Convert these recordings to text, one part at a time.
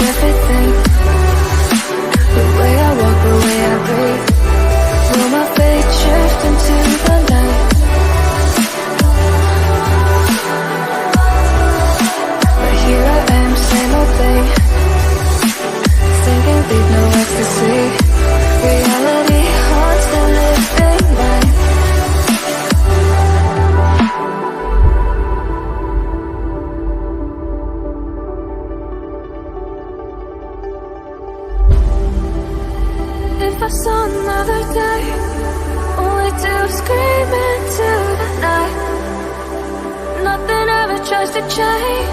everything. The way I walk, the way I breathe. Will my fate shift into the night? But here I am, same old thing. Sinking deep, no ecstasy. Reality haunts the living mind. If I saw another day, only to scream into the night. Nothing ever tries to change,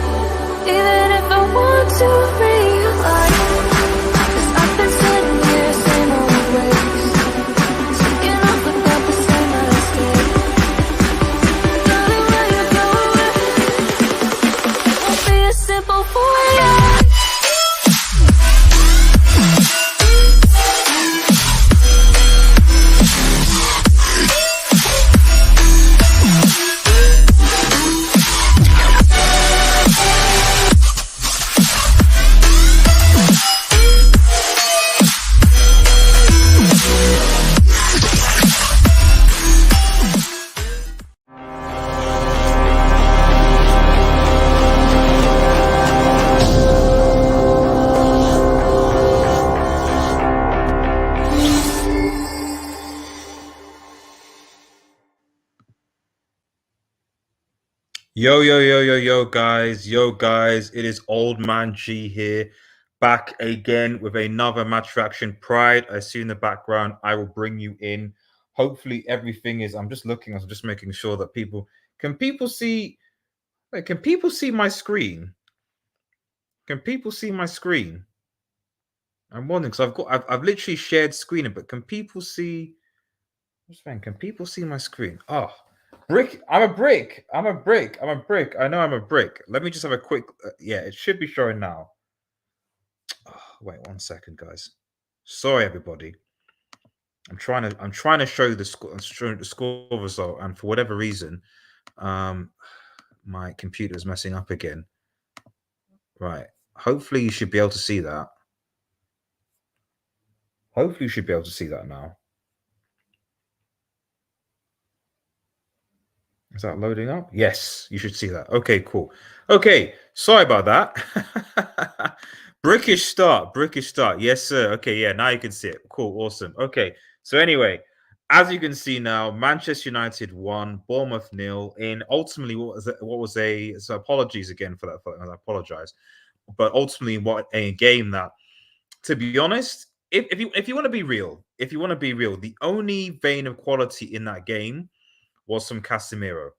even if I want to realize. 'Cause I've been sitting here, same old ways, taking off without the same mistake. Darling, when you go away, it won't be as simple for you. Yo, guys, it is Old Man G here, back again with another match reaction. Pride, I see in the background. I will bring you in. Hopefully everything is, I'm just making sure that can people see my screen? Can people see my screen? I'm wondering, because I've literally shared screen, but can people see, can people see my screen? Oh, brick. I'm a brick. I know I'm a brick. Let me just have a quick. Yeah, it should be showing now. Oh, wait 1 second, guys. Sorry, everybody. I'm trying to show you the score result, and for whatever reason, my computer is messing up again. Right. Hopefully, you should be able to see that. Hopefully, you should be able to see that now. Is that loading up? Yes, you should see that. Okay, cool. Okay, sorry about that. Brickish start. Yes, sir. Okay, yeah, now you can see it. Cool, awesome. Okay, so anyway, as you can see now, Manchester United won, Bournemouth 0 in ultimately so apologies again for that. I apologize, but ultimately what a game that, to be honest, if you want to be real, the only vein of quality in that game was from Casemiro.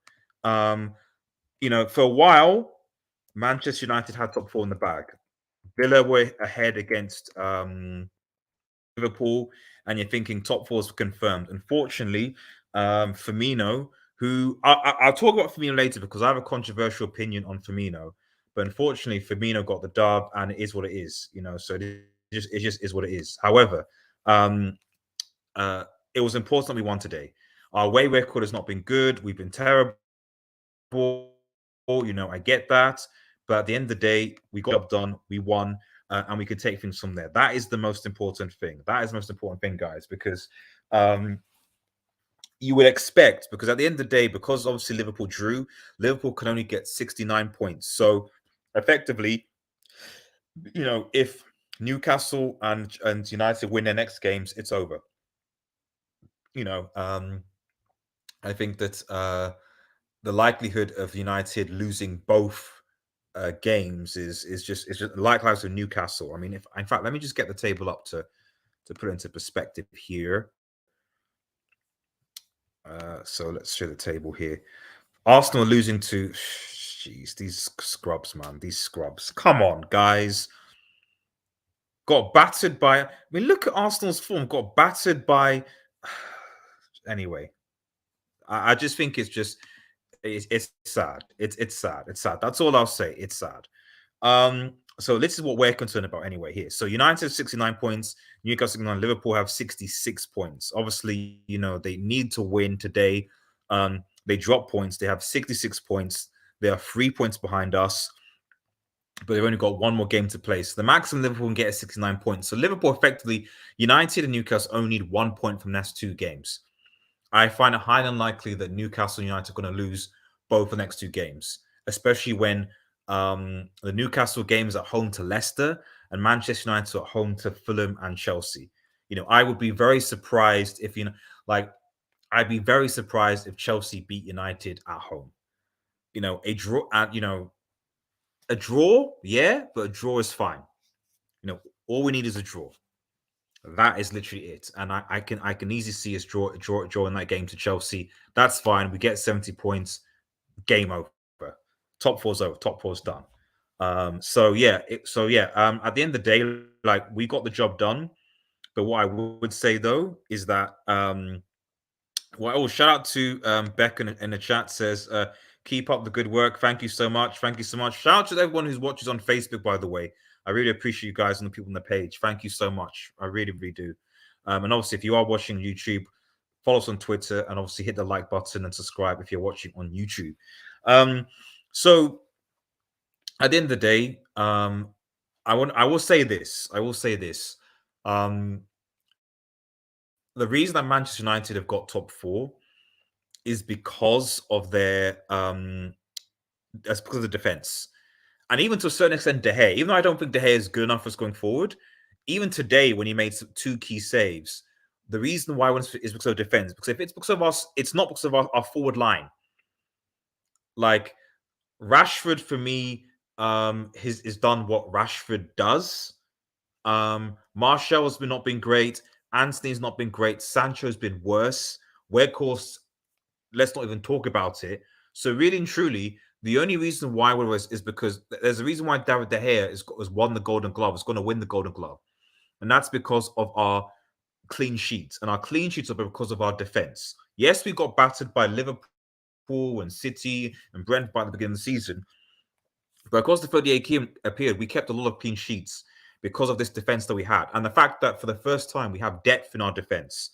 For a while, Manchester United had top four in the bag. Villa were ahead against Liverpool, and you're thinking top four is confirmed. Unfortunately, Firmino, who I'll talk about Firmino later because I have a controversial opinion on Firmino, but unfortunately, Firmino got the dub, and it is what it is. So it just is what it is. However, it was important that we won today. Our away record has not been good. We've been terrible. I get that. But at the end of the day, we got it done. We won. And we could take things from there. That is the most important thing. Guys, because you would expect, because at the end of the day, because obviously Liverpool drew, Liverpool can only get 69 points. So effectively, if Newcastle and United win their next games, it's over. I think that the likelihood of United losing both games is just likewise with Newcastle. I mean, in fact, let me just get the table up to put it into perspective here. So let's show the table here. Arsenal losing to, jeez, these scrubs, man, these scrubs. Come on, guys. Got battered by. I mean, look at Arsenal's form. Got battered by. Anyway, I just think it's just. It's sad. It's sad. It's sad. That's all I'll say. It's sad. So this is what we're concerned about anyway here. So United have 69 points, Newcastle 69, Liverpool have 66 points. Obviously, they need to win today. They drop points. They have 66 points. They are 3 points behind us. but they've only got one more game to play. So the maximum Liverpool can get is 69 points. So Liverpool effectively, United and Newcastle only need 1 point from the next 2 games. I find it highly unlikely that Newcastle and United are going to lose both the next 2 games, especially when the Newcastle game is at home to Leicester and Manchester United are at home to Fulham and Chelsea. I would be very surprised if, I'd be very surprised if Chelsea beat United at home. A draw, a draw, yeah, but a draw is fine. All we need is a draw. That is literally it. And I can easily see us draw in that game to Chelsea. That's fine. We get 70 points. Game over. Top four's over. Top four's done. At the end of the day, like, we got the job done. But what I would say though is that shout out to Beck in the chat, says keep up the good work. Thank you so much. Thank you so much. Shout out to everyone who's watches on Facebook, by the way. I really appreciate you guys and the people on the page. Thank you so much. I really, really do. And obviously, if you are watching YouTube, follow us on Twitter and obviously hit the like button and subscribe if you're watching on YouTube. So at the end of the day, I will say this. The reason that Manchester United have got top 4 is because of their that's because of the defense. And even to a certain extent, De Gea, even though I don't think De Gea is good enough for us going forward, even today when he made 2 key saves, the reason why is because of defense. Because if it's because of us, it's not because of our forward line. Like, Rashford, for me, is done what Rashford does. Martial's not been great. Anthony's not been great. Sancho's been worse. Weghorst, let's not even talk about it. So really and truly, the only reason why is because there's a reason why David De Gea has won the Golden Glove. Is going to win the Golden Glove, and that's because of our clean sheets. And our clean sheets are because of our defense. Yes, we got battered by Liverpool and City and Brentford by the beginning of the season, but because the 38 game appeared, we kept a lot of clean sheets because of this defense that we had, and the fact that for the first time we have depth in our defense.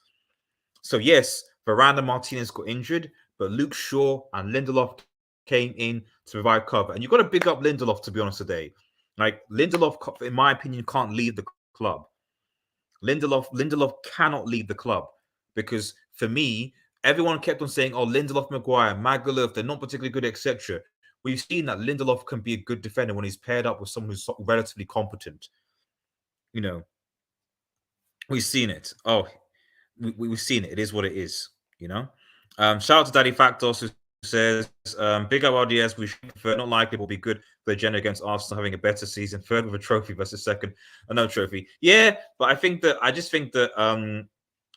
So yes, Varane and Martinez got injured, but Luke Shaw and Lindelof came in to provide cover. And you've got to big up Lindelof, to be honest, today. Like, Lindelof, in my opinion, can't leave the club. Lindelof cannot leave the club because, for me, everyone kept on saying, oh, Lindelof, Maguire, Magaluf, they're not particularly good, etc. We've seen that Lindelof can be a good defender when he's paired up with someone who's relatively competent. We've seen it. Oh, we've seen it. It is what it is, Shout out to Daddy Factos, who says, big up RDS, we should prefer, not likely, will be good for the agenda against Arsenal having a better season, third with a trophy versus second, no trophy. Yeah, but I just think that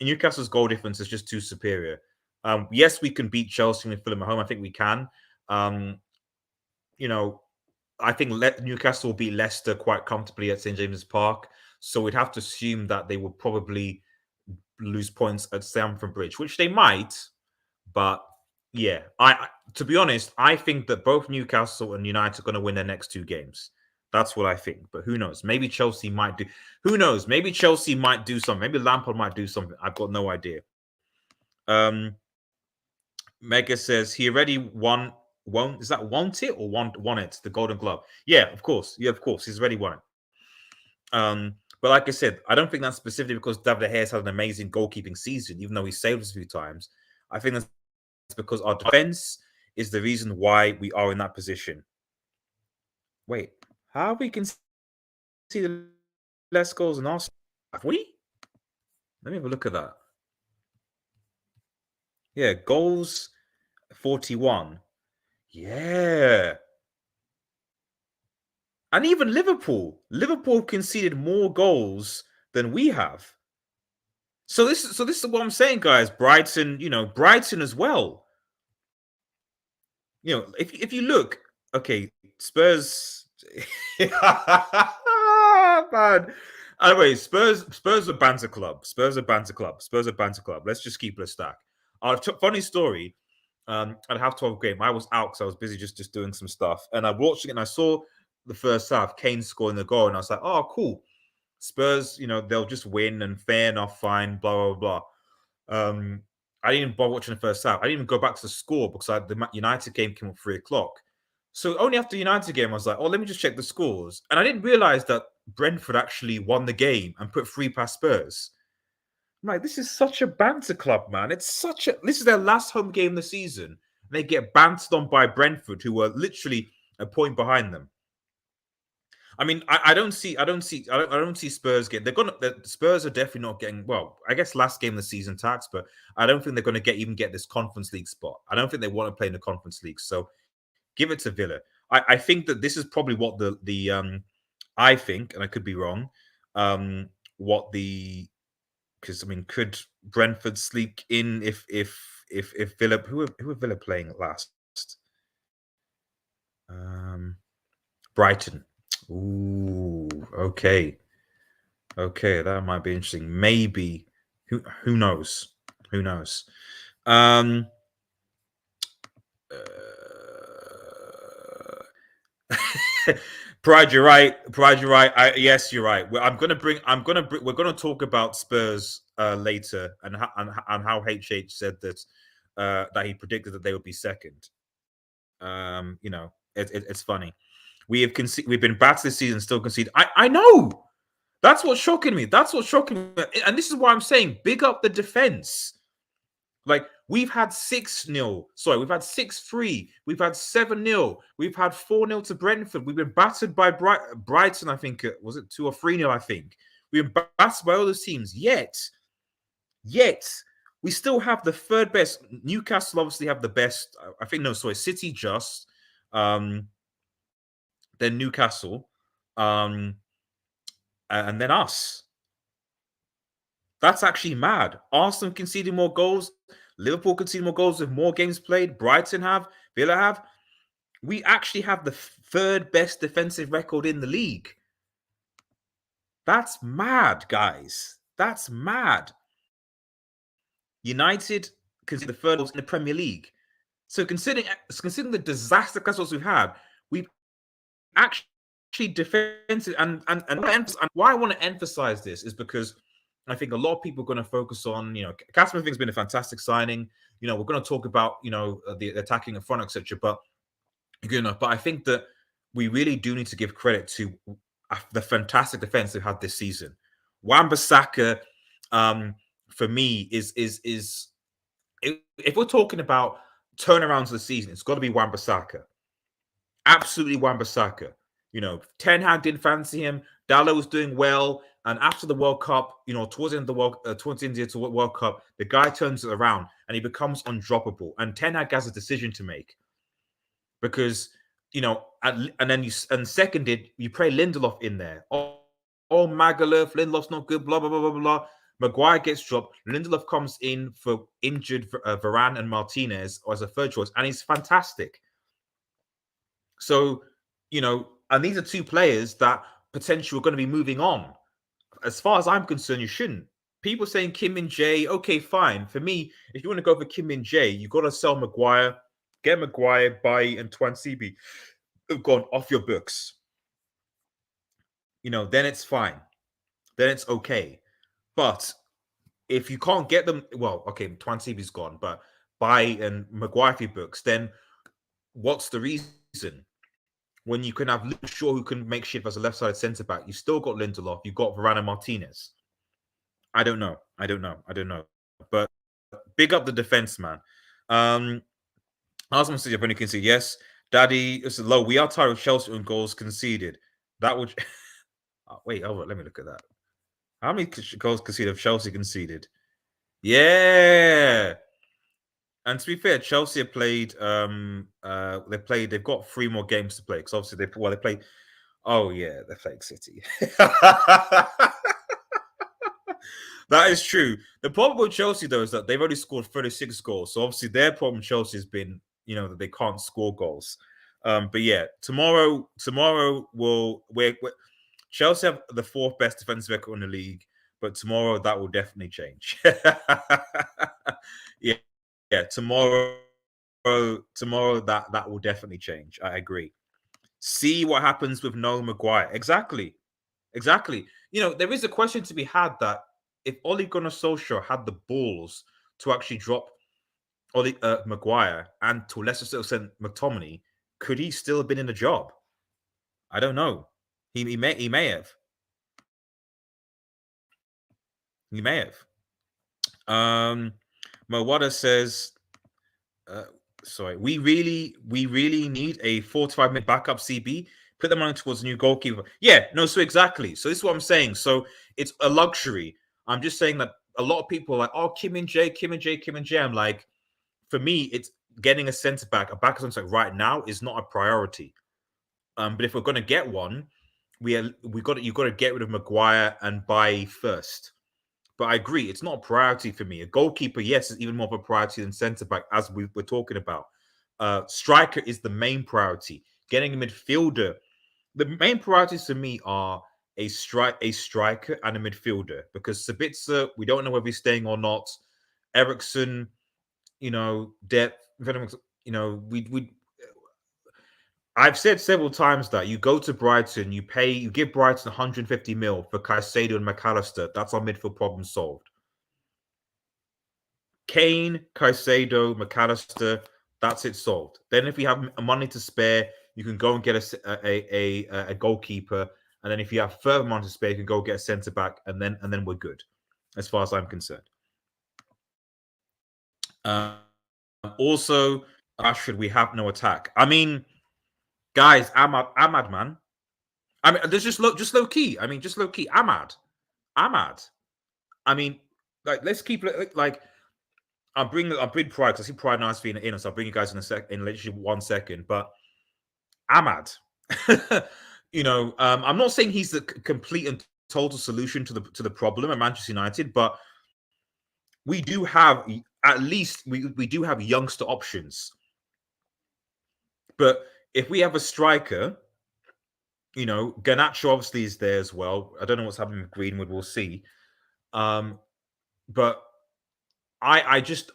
Newcastle's goal difference is just too superior. Yes, we can beat Chelsea and Fulham at home. I think we can. I think Newcastle will beat Leicester quite comfortably at St. James's Park. So we'd have to assume that they will probably lose points at Stamford Bridge, which they might. But yeah, to be honest, I think that both Newcastle and United are going to win their next 2 games. That's what I think. But who knows? Maybe Chelsea might do. Who knows? Maybe Chelsea might do something. Maybe Lampard might do something. I've got no idea. Mega says he already won. Is that want it or won it? The Golden Glove. Yeah, of course. Yeah, of course. He's already won it. But like I said, I don't think that's specifically because David De Gea has had an amazing goalkeeping season, even though he saved us a few times. I think that's because our defense is the reason why we are in that position. Wait, how we can see the less goals in Arsenal? Have we? Let me have a look at that. Yeah, goals 41. Yeah. And even Liverpool conceded more goals than we have. So this is what I'm saying, guys. Brighton as well. If you look, okay, Spurs. Man. Anyway, Spurs are banter club. Let's just keep it a stack. Funny story. I'd have 12 game. I was out because I was busy just doing some stuff, and I watched it and I saw the first half, Kane scoring the goal, and I was like, oh, cool. Spurs, they'll just win and fair enough, fine, blah blah blah. I didn't even bother watching the first half. I didn't even go back to the score because the United game came at 3:00. So only after the United game, I was like, oh, let me just check the scores. And I didn't realize that Brentford actually won the game and put 3 past Spurs. I'm like, this is such a banter club, man. This is their last home game of the season. They get bantered on by Brentford, who were literally a point behind them. I mean, I don't see Spurs getting. The Spurs are definitely not getting. Well, I guess last game of the season tax, but I don't think they're going to even get this Conference League spot. I don't think they want to play in the Conference League. So give it to Villa. I think that this is probably what I think, and I could be wrong. What the Because I mean, could Brentford sleep in if Villa who are Villa playing last? Brighton. Ooh, okay. Okay, that might be interesting. Maybe who knows? Who knows? Uh, Pride, you're right. Pride, you're right. Yes, you're right. We're gonna talk about Spurs later and how HH said that he predicted that they would be second. It's funny. We've been battered this season, still concede. I know. That's what's shocking me. That's what's shocking me. And this is why I'm saying big up the defense. Like, we've had 6-0. Sorry, we've had 6-3. We've had 7-0. We've had 4-0 to Brentford. We've been battered by Brighton, I think. Was it 2 or 3-0, I think. We've been battered by all those teams. Yet, we still have the third best. Newcastle obviously have the best. I think, no, sorry, City just. Then Newcastle. And then us. That's actually mad. Arsenal conceding more goals. Liverpool conceding more goals with more games played. Brighton have. Villa have. We actually have the third best defensive record in the league. That's mad, guys. That's mad. United conceded the third goals in the Premier League. So considering the disaster results we've actually defended and why I want to emphasize this is because I think a lot of people are going to focus on, Casemiro thing's been a fantastic signing. We're going to talk about, the attacking in front, etc. But but I think that we really do need to give credit to the fantastic defense they've had this season. Wan-Bissaka, for me, is if we're talking about turnarounds of the season, it's got to be Wan-Bissaka. Absolutely Wan-Bissaka. Ten Hag didn't fancy him. Dallo was doing well. And after the World Cup, towards the end of the World Cup, the guy turns it around and he becomes undroppable. And Ten Hag has a decision to make because, and seconded, you play Lindelof in there. Oh, Magaluf, Lindelof's not good, blah, blah, blah, blah, blah. Maguire gets dropped. Lindelof comes in for injured Varane and Martinez as a third choice, and he's fantastic. So, and these are two players that potentially are going to be moving on. As far as I'm concerned, you shouldn't. People saying Kim Min-jae, okay, fine. For me, if you want to go for Kim Min-jae, you've got to sell Maguire, get Maguire, Bailly, and Tuanzebe have gone off your books. Then it's fine. Then it's okay. But if you can't get them, well, okay, Tuanzebe's gone, but Bailly and Maguire for your books, then what's the reason? When you can have Luke Shaw who can make shit as a left-sided centre-back, you still got Lindelof, you've got Varane and Martinez. I don't know. But big up the defense, man. Arsenal said, "When you can see, yes, Daddy, it's low. We are tired of Chelsea and goals conceded. That would wait. Oh, let me look at that. How many goals conceded have Chelsea conceded? Yeah. And to be fair, Chelsea have played. They've got 3 more games to play because obviously they played. Oh yeah, they're playing City. That is true. The problem with Chelsea, though, is that they've only scored 36 goals. So obviously their problem Chelsea has been, that they can't score goals. But yeah, tomorrow Chelsea have the 4th best defensive record in the league, but tomorrow that will definitely change. Yeah, tomorrow that will definitely change. I agree. See what happens with no Maguire. Exactly. There is a question to be had that if Ole Gunnar Solskjaer had the balls to actually drop Maguire and to a lesser extent McTominay, could he still have been in the job? I don't know. He may have. He may have. Mawada says, sorry, we really need a 45-minute backup CB. Put the money towards a new goalkeeper. Yeah, no, so exactly. So this is what I'm saying. So it's a luxury. I'm just saying that a lot of people are like, oh, Kim and Jay, Kim and Jay, Kim and Jay. I'm like, for me, it's getting a centre back, a backup centre back right now is not a priority. But if we're going to get one, you've got to get rid of Maguire and buy first. But I agree, it's not a priority for me. A goalkeeper, yes, is even more of a priority than centre back, as we're talking about. Striker is the main priority. Getting a midfielder, the main priorities for me are a striker and a midfielder, because Sabitzer, we don't know whether he's staying or not. Ericsson, depth, we I've said several times that you go to Brighton, you give Brighton 150 mil for Caicedo and McAllister. That's our midfield problem solved. Kane, Caicedo, McAllister, that's it solved. Then if you have money to spare, you can go and get a goalkeeper. And then if you have further money to spare, you can go get a centre back, and then we're good, as far as I'm concerned. Also, Rashford, we have no attack. I mean, guys, Ahmad, man. I mean, there's just low key. I mean, just low key. Ahmad. I mean, like, let's keep it like. I'm bringing Pride, because I see Pride now being in, so I'll bring you guys in literally 1 second. But Ahmad, I'm not saying he's the complete and total solution to the problem at Manchester United, but we do have at least we do have youngster options. But if we have a striker, Garnacho obviously is there as well. I don't know what's happening with Greenwood. We'll see. But I just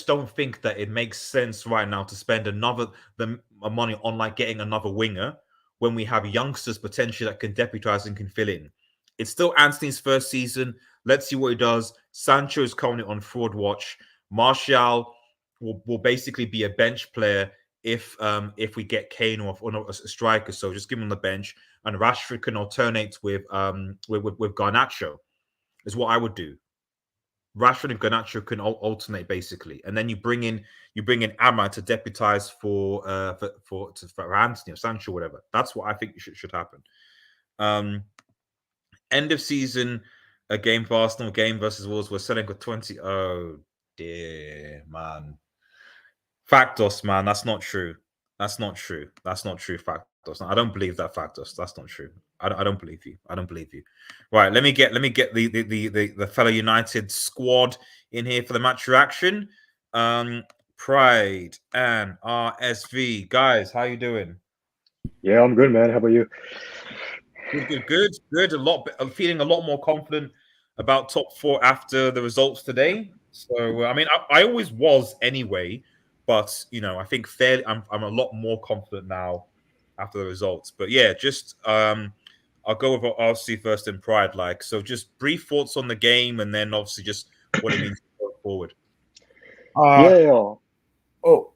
don't think that it makes sense right now to spend the money on like getting another winger when we have youngsters potentially that can deputize and can fill in. It's still Anthony's first season. Let's see what he does. Sancho is currently on fraud watch. Martial will basically be a bench player if we get Kane or a striker. So just give him the bench, and Rashford can alternate with Garnacho. Is what I would do. Rashford and Garnacho can alternate basically, and then you bring in Ahmad to deputize for Anthony or Sancho, whatever. That's what I think should happen. End of season, a game for Arsenal, game versus Wolves. We're selling for 20. Oh dear, man. Factos, man. That's not true. That's not true. That's not true, Factos. I don't believe that, Factos. That's not true. I don't believe you. I don't believe you. Right, let me get the fellow United squad in here for the match reaction. Pride and RSV. Guys, how you doing? Yeah, I'm good, man. How about you? Good. I'm feeling a lot more confident about top 4 after the results today. So I mean, I always was anyway, but I think I'm a lot more confident now after the results. But yeah, just I'll go with RC first in Pride. So just brief thoughts on the game, and then obviously just what it means going forward. Yeah. Oh,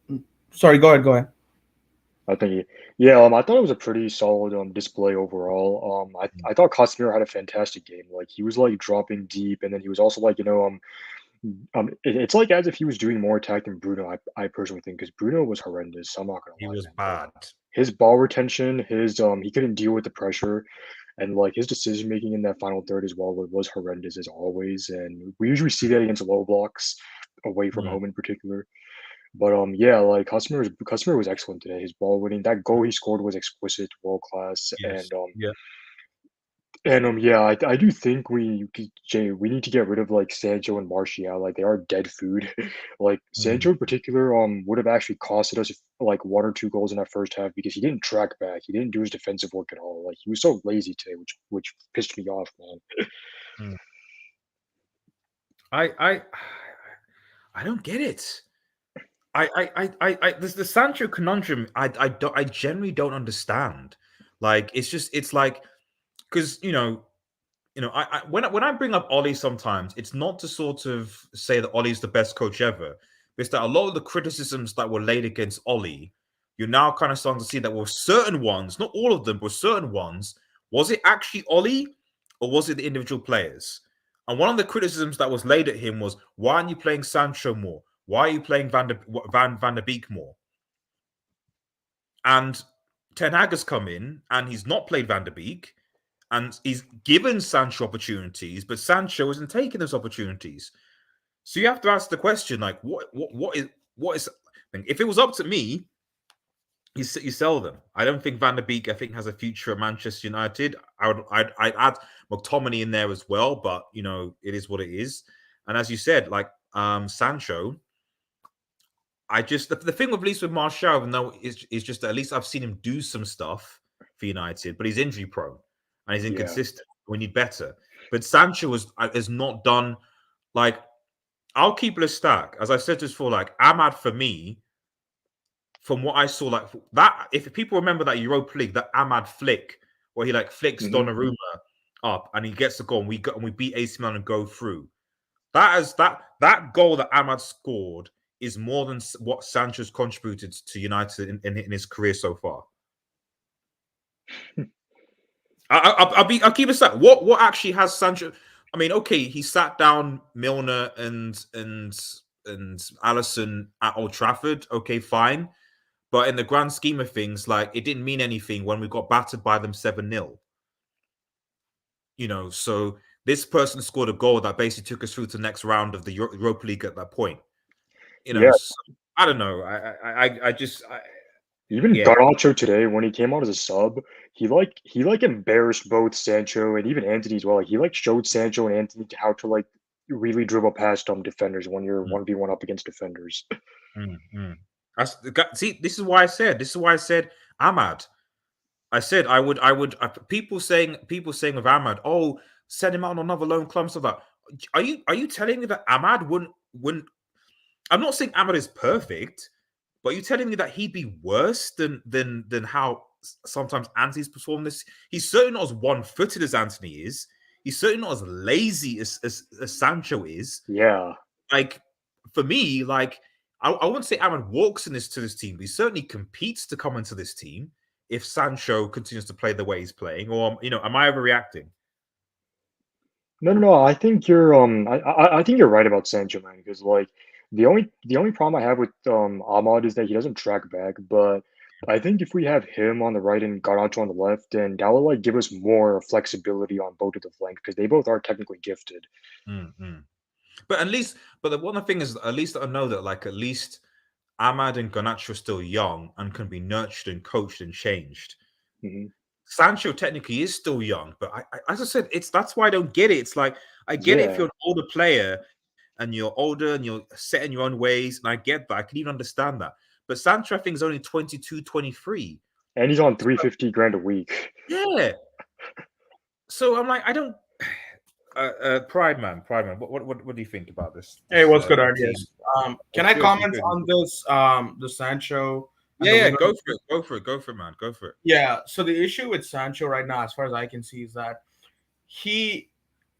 sorry. Go ahead. Thank you. Yeah, I thought it was a pretty solid display overall. I thought Casemiro had a fantastic game. Like, he was like dropping deep, and then he was also like, it's like as if he was doing more attack than Bruno. I personally think, because Bruno was horrendous. So I'm not gonna He lie, was man. bad. His ball retention, he couldn't deal with the pressure, and like his decision making in that final third as well was horrendous as always. And we usually see that against low blocks, away from home in particular. But yeah, like Casemiro was excellent today. His ball winning, that goal he scored was exquisite, world class. Yes. Yeah, I do think Jay, we need to get rid of like Sancho and Martial. Like, they are dead food. Like, Sancho in particular would have actually costed us like 1 or 2 goals in that first half, because he didn't track back. He didn't do his defensive work at all. Like, he was so lazy today, which pissed me off, man. I don't get it. The Sancho conundrum. I generally don't understand. Like, it's like, because when I bring up Ollie, sometimes it's not to sort of say that Ollie's the best coach ever. It's that a lot of the criticisms that were laid against Ollie you're now kind of starting to see that with certain ones, not all of them, but certain ones, was it actually Ollie or was it the individual players? And one of the criticisms that was laid at him was, why aren't you playing Sancho more? Why are you playing Van der Beek more? And Ten Hag has come in and he's not played Van der Beek and he's given Sancho opportunities, but Sancho isn't taking those opportunities. So you have to ask the question, like, what is if it was up to me, you sell them. I don't think Van der Beek, I think, has a future at Manchester United. I'd add McTominay in there as well, but you know, it is what it is. And as you said, like Sancho, I just the thing with at least with Martial, even though is just that at least I've seen him do some stuff for United, but he's injury prone and he's inconsistent. We need better. But Sancho has not done like I'll keep it a stack. As I said this before, like Ahmad for me, from what I saw, like that, if people remember that Europa League, that Ahmad flick where he like flicks Donnarumma up and he gets the goal and we beat AC Milan and go through. That goal that Ahmad scored is more than what Sancho's contributed to United in his career so far. I'll keep it sat. What actually has Sancho? I mean, okay, he sat down Milner and Alisson at Old Trafford. Okay, fine, but in the grand scheme of things, like it didn't mean anything when we got battered by them 7-0. You know, so this person scored a goal that basically took us through to the next round of the Europa League at that point. You know, so, I don't know. Even Garnacho today, when he came out as a sub, he embarrassed both Sancho and even Anthony as well. Like he showed Sancho and Anthony how to like really dribble past defenders when you're 1v1 up against defenders. See, this is why I said Ahmad. I said I would people saying of Ahmad, oh, send him out on another loan club, stuff like that. Are you telling me that Ahmad wouldn't I'm not saying Ahmad is perfect, but you're telling me that he'd be worse than how sometimes Anthony's performed this? He's certainly not as one-footed as Anthony is. He's certainly not as lazy as Sancho is. Yeah. Like, for me, like, I wouldn't say Ahmad walks to this team, but he certainly competes to come into this team if Sancho continues to play the way he's playing. Or, you know, am I overreacting? No. I think you're I think you're right about Sancho, man, because like the only problem I have with Ahmad is that he doesn't track back, but I think if we have him on the right and Garnacho on the left, then that will like give us more flexibility on both of the flanks because they both are technically gifted. But at least, the one thing is, at least I know that like at least Ahmad and Garnacho are still young and can be nurtured and coached and changed. Sancho technically is still young, but I as I said, that's why I don't get it. It's like I get it if you're an older player and you're older and you're set in your own ways, and I get that. I can even understand that. But Sancho, I think, is only 22, 23. And he's on 350 grand a week. Yeah. So I'm like, I don't. Pride man. What do you think about this? Hey, what's good, RDS? Can I comment on this? The Sancho. Yeah, go for it, man. Go for it. Yeah. So the issue with Sancho right now, as far as I can see, is that he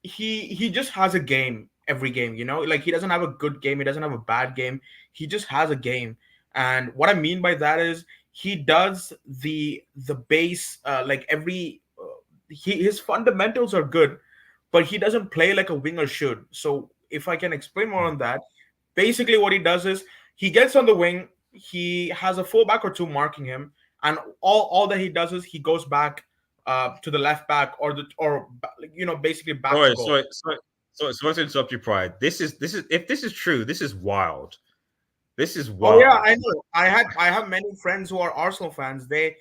just has a game every game. You know, like he doesn't have a good game. He doesn't have a bad game. He just has a game. And what I mean by that is he does the base like every his fundamentals are good, but he doesn't play like a winger should. So if I can explain more on that, basically what he does is he gets on the wing, he has a fullback or two marking him, and all that he does is he goes back to the left back or basically back. Sorry to interrupt you, Pride. This is if this is true, this is wild. This is wild. Oh yeah, I know. I have many friends who are Arsenal fans. They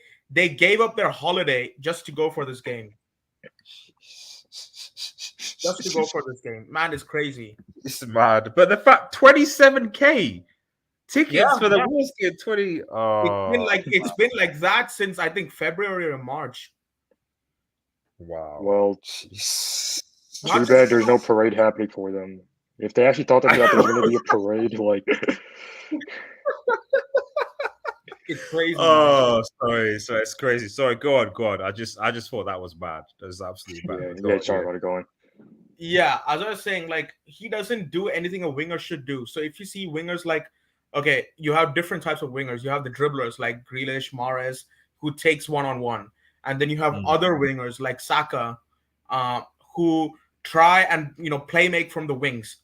gave up their holiday just to go for this game. Just to go for this game. Man, it's crazy. It's mad. But the fact 27K tickets for the Wolves get 20. Oh. It's been like that since I think February or March. Wow. Well, too bad there's no parade happening for them. If they actually thought that there was going to be a parade, like it's crazy. Oh, sorry, it's crazy. Sorry, go on. I just thought that was bad. That was absolutely bad. Yeah, sorry about it going. Yeah, as I was saying, like he doesn't do anything a winger should do. So if you see wingers like okay, you have different types of wingers. You have the dribblers like Grealish, Mahrez, who takes one-on-one, and then you have other wingers like Saka, uh, who try and play make from the wings,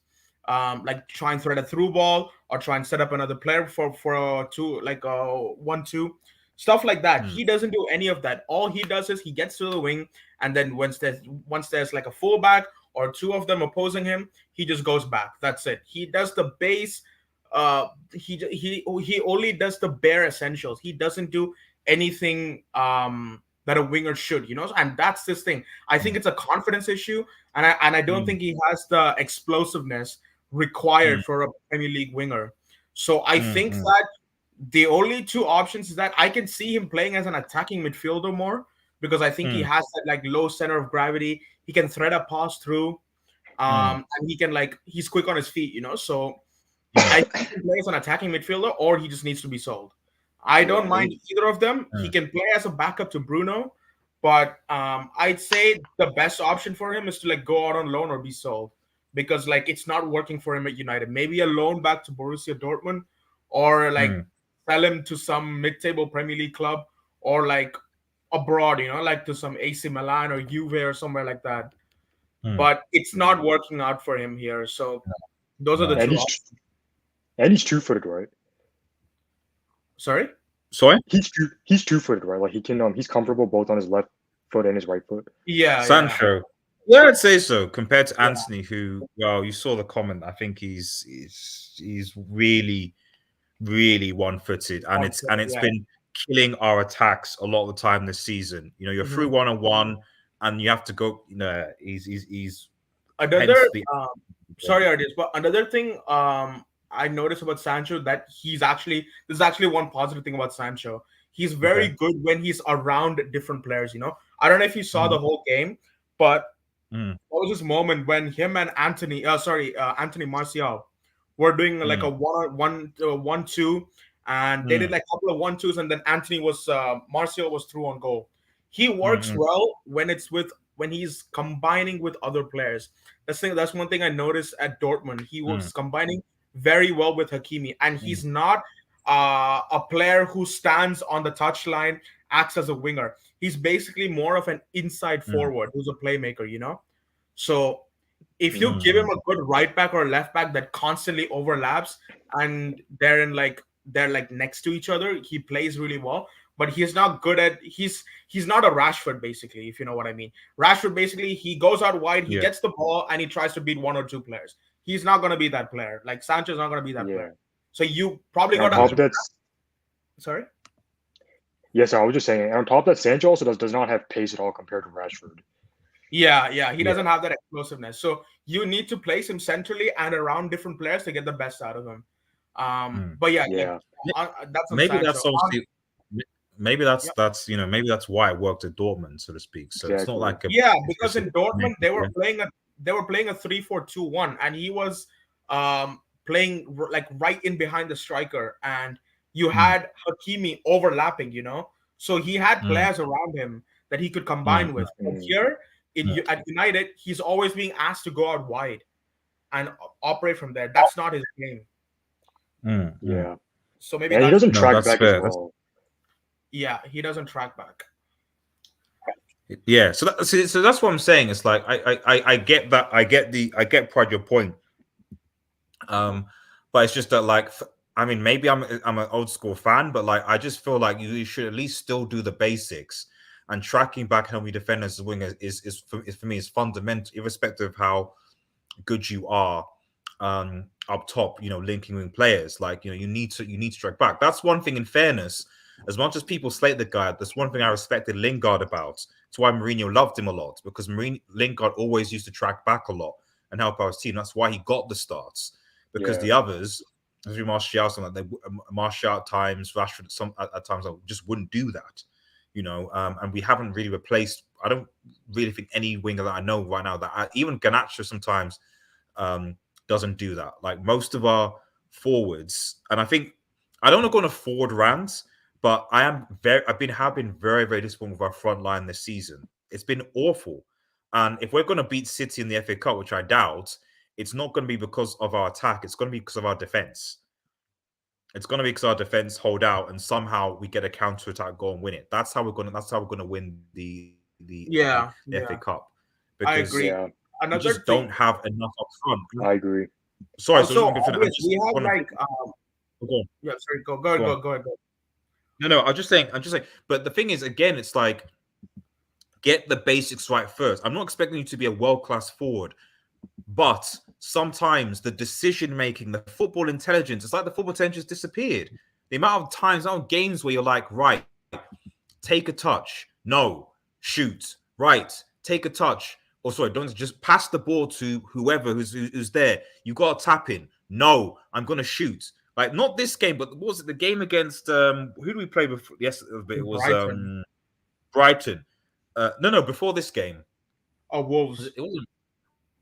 like try and thread a through ball or try and set up another player for a two, like a 1-2, stuff like that. He doesn't do any of that. All he does is he gets to the wing, and then once there's like a fullback or two of them opposing him, he just goes back. That's it. He does the base. He only does the bare essentials. He doesn't do anything that a winger should, and that's this thing. I think it's a confidence issue, and I don't think he has the explosiveness required for a Premier League winger. So I think that the only two options is that I can see him playing as an attacking midfielder more, because I think he has that like low center of gravity. He can thread a pass through, and he can he's quick on his feet, So I think he can play as an attacking midfielder, or he just needs to be sold. I don't mind either of them. He can play as a backup to Bruno, but I'd say the best option for him is to go out on loan or be sold, because it's not working for him at United. Maybe a loan back to Borussia Dortmund, or sell him to some mid-table Premier League club, or abroad, to some AC Milan or Juve or somewhere like that. But it's not working out for him here. So those are the two options. And he's two-footed, right? Sorry? He's two-footed, right? Like he's comfortable both on his left foot and his right foot. Yeah. Sancho. Yeah, I'd say so. Compared to Anthony, who, well, you saw the comment. I think he's really, really one-footed, and it's been killing our attacks a lot of the time this season. You're through one-on-one, and you have to go. He's another. Sorry, Ardis, but another thing I noticed about Sancho, that this is actually one positive thing about Sancho. He's very good when he's around different players. I don't know if you saw the whole game, but there was this moment when him and Anthony Martial were doing like a 1-1-2, and they did like a couple of 1-2s, and then Martial was through on goal. He works well when he's combining with other players. That's one thing I noticed at Dortmund. He was combining very well with Hakimi, and he's not a player who stands on the touchline, acts as a winger. He's basically more of an inside forward who's a playmaker, So if you give him a good right back or left back that constantly overlaps, and they're next to each other, he plays really well. But he's not good at he's not a Rashford, basically, if you know what I mean. Rashford, basically, he goes out wide, he gets the ball, and he tries to beat one or two players. He's not going to be that player. Like Sancho's not going to be that player. So you probably got to. Sorry. Yes, I was just saying. On top of that, Sancho also does not have pace at all compared to Rashford. Yeah, he doesn't have that explosiveness. So you need to place him centrally and around different players to get the best out of him. But that's maybe Sancho. that's obviously. Maybe that's why it worked at Dortmund, so to speak. So it's not like because in Dortmund they were playing a 3-4-2-1, and he was playing right in behind the striker, and you had Hakimi overlapping, so he had players around him that he could combine with. But here at United, he's always being asked to go out wide and operate from there. That's not his game. Yeah. So maybe he doesn't track back as well. Yeah, he doesn't track back. Yeah, so that's what I'm saying. It's like I get that. I get Pride your point. But it's just that maybe I'm an old school fan, but I just feel like you should at least still do the basics, and tracking back how we defend as a winger is for me is fundamental, irrespective of how good you are up top. Linking wing players, you need to track back. That's one thing. In fairness, as much as people slate the guy, that's one thing I respected Lingard about. That's why Mourinho loved him a lot, because Lingard always used to track back a lot and help our team. That's why he got the starts. Because the others, as we Martial, Martial at times, Rashford at times, just wouldn't do that. And we haven't really replaced. I don't really think any winger that I know right now even Garnacho sometimes doesn't do that. Like most of our forwards, and I think I don't want to go on a forward rant, but I've been very, very disappointed with our front line this season. It's been awful. And if we're going to beat City in the FA Cup, which I doubt, it's not going to be because of our attack. It's going to be because of our defense. It's going to be because our defense hold out and somehow we get a counter attack goal and win it. That's how we're going to. That's how we're going to win the FA Yeah, Cup I because agree. Yeah, we Another just thing, don't have enough up front. I agree. Sorry, so also I'm gonna finish. I obvious, just we have want to like go on, yeah, sorry, go go go on. go go go. No, I'm just saying. I'm just saying. But the thing is, again, it's like get the basics right first. I'm not expecting you to be a world class forward, but sometimes the decision making, the football intelligence, it's like the football intelligence disappeared. The amount of times, the amount of games where you're like, right, take a touch, no, shoot, right, take a touch, or sorry, don't just pass the ball to whoever who's there. You got to tap in. No, I'm gonna shoot. Like not this game, but what was it the game against who did we play before? Yes, it was Brighton Brighton. No, before this game. or Wolves. It wasn't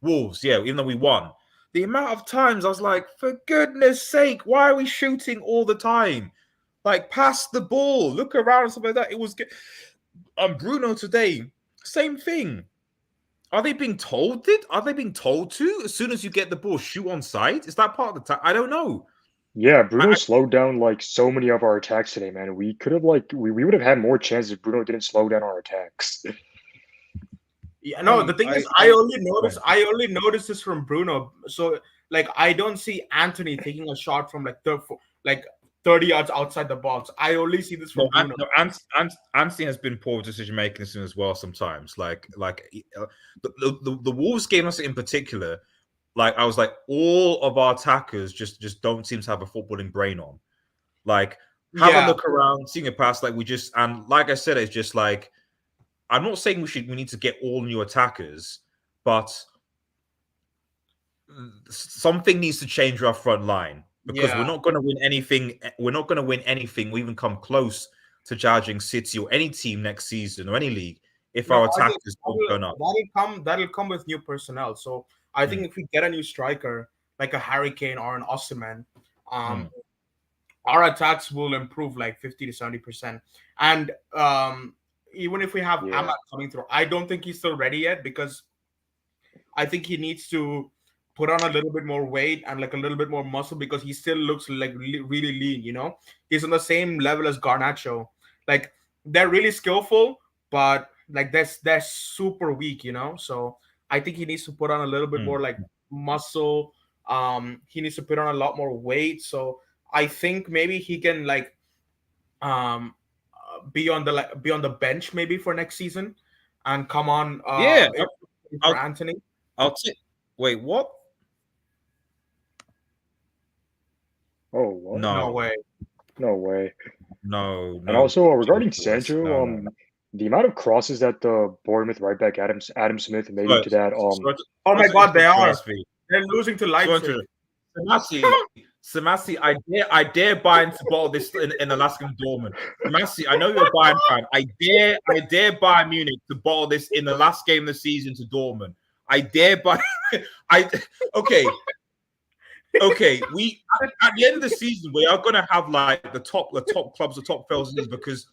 Wolves, yeah, even though we won. The amount of times I was like, for goodness sake, why are we shooting all the time? Like, pass the ball, look around and stuff like that. It was Bruno today, same thing. Are they being told it? Are they being told to? As soon as you get the ball, shoot on sight? Is that part of the time? I don't know. Yeah, Bruno I, slowed down like so many of our attacks today, man. We could have like we would have had more chances if Bruno didn't slow down our attacks. Yeah, no, the thing is, I only noticed this from Bruno. So like, I don't see Anthony taking a shot from like 30 yards outside the box. I only see this from Bruno. Anthony has been poor decision making as well sometimes. The Wolves game in particular, like I was like, all of our attackers just don't seem to have a footballing brain on. Like, have a Yeah, look around, seeing a pass, like we just and like I said, it's just like I'm not saying we need to get all new attackers, but something needs to change our front line because we're yeah. not going to win anything. We're not going to win anything or even come close to charging City or any team next season or any league if No, our I think attackers don't turn up. that'll come with new personnel. So I think Mm, if we get a new striker like a Harry Kane or an Osimhen, mm. our attacks will improve like 50 to 70%. And even if we have Yeah, Ahmad coming through, I don't think he's still ready yet because I think he needs to put on a little bit more weight and like a little bit more muscle because he still looks like really lean, you know? He's on the same level as Garnacho. Like they're really skillful, but like they're super weak, you know? So I think he needs to put on a little bit more like muscle. He needs to put on a lot more weight. So I think maybe he can like be on the bench maybe for next season and come on Yeah, for I'll Anthony. I'll take. Wait, what? oh, what? No No, way. No way. no, And no. also regarding Ridiculous. Sancho, No. the amount of crosses that the Bournemouth right back Adam Smith made Sorry, into that Oh my sorry God, they are. to interrupt. They're losing to Sorry, Leipzig. Samasi, I dare Bayern to bottle this in Alaskan Dortmund. Samasi, I know you're a Bayern fan. I dare Bayern Munich to bottle this in the last game of the season to Dortmund. I dare Bayern. Okay. We at the end of the season we are gonna have like the top clubs, the top fellas because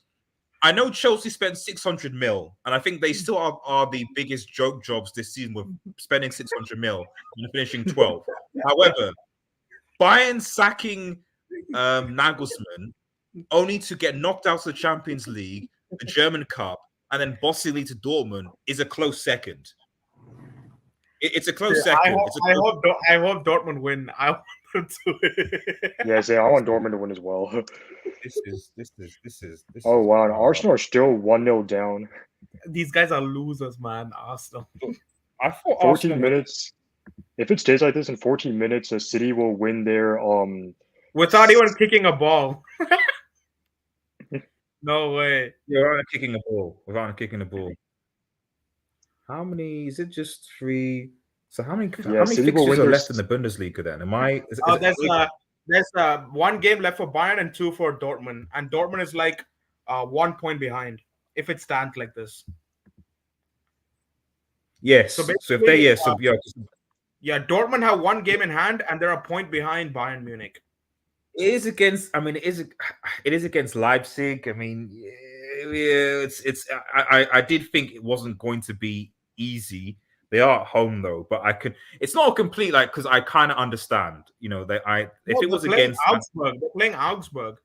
I know Chelsea spent 600 mil, and I think they still are the biggest joke jobs this season with spending 600 mil and finishing 12. However, Bayern sacking Nagelsmann only to get knocked out of the Champions League, the German Cup, and then bossily to Dortmund is a close second. It's a close second. I hope Dortmund win. I want them to win. yeah, say I want Dortmund to win as well. This Oh is wow, and Arsenal are still 1-0 down. These guys are losers, man. Arsenal. I thought 14 Arsenal were minutes. If it stays like this in 14 minutes, City will win their Without even kicking a ball. No way. without kicking the ball. How many? Is it just 3? So how many City will fixtures win are their left in the Bundesliga then? Am I? Oh, there's one game left for Bayern and 2 for Dortmund, and Dortmund is like 1 point behind if it stands like this. Yes. So So if they yeah, Dortmund have 1 game in hand, and they're a point behind Bayern Munich. it is against. I mean, it is against Leipzig. I mean, yeah, it's. I did think it wasn't going to be easy, They are at home though, but I could. It's not a complete like because I kind of understand. You know, that I if No, it they're was playing against Augsburg. They're playing Augsburg.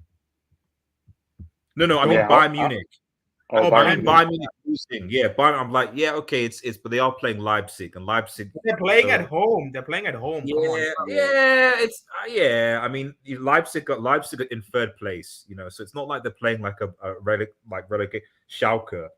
no, I mean Yeah. Bayern Munich. Oh, Oh, I Bayern mean Munich. Bayern Munich losing. Yeah, Bayern. I'm like, yeah, okay, it's but they are playing Leipzig and Leipzig. They're playing So at home. They're playing at home. Come on. yeah, it's yeah. I mean, Leipzig got in third place. You know, so it's not like they're playing like a relegate Schalke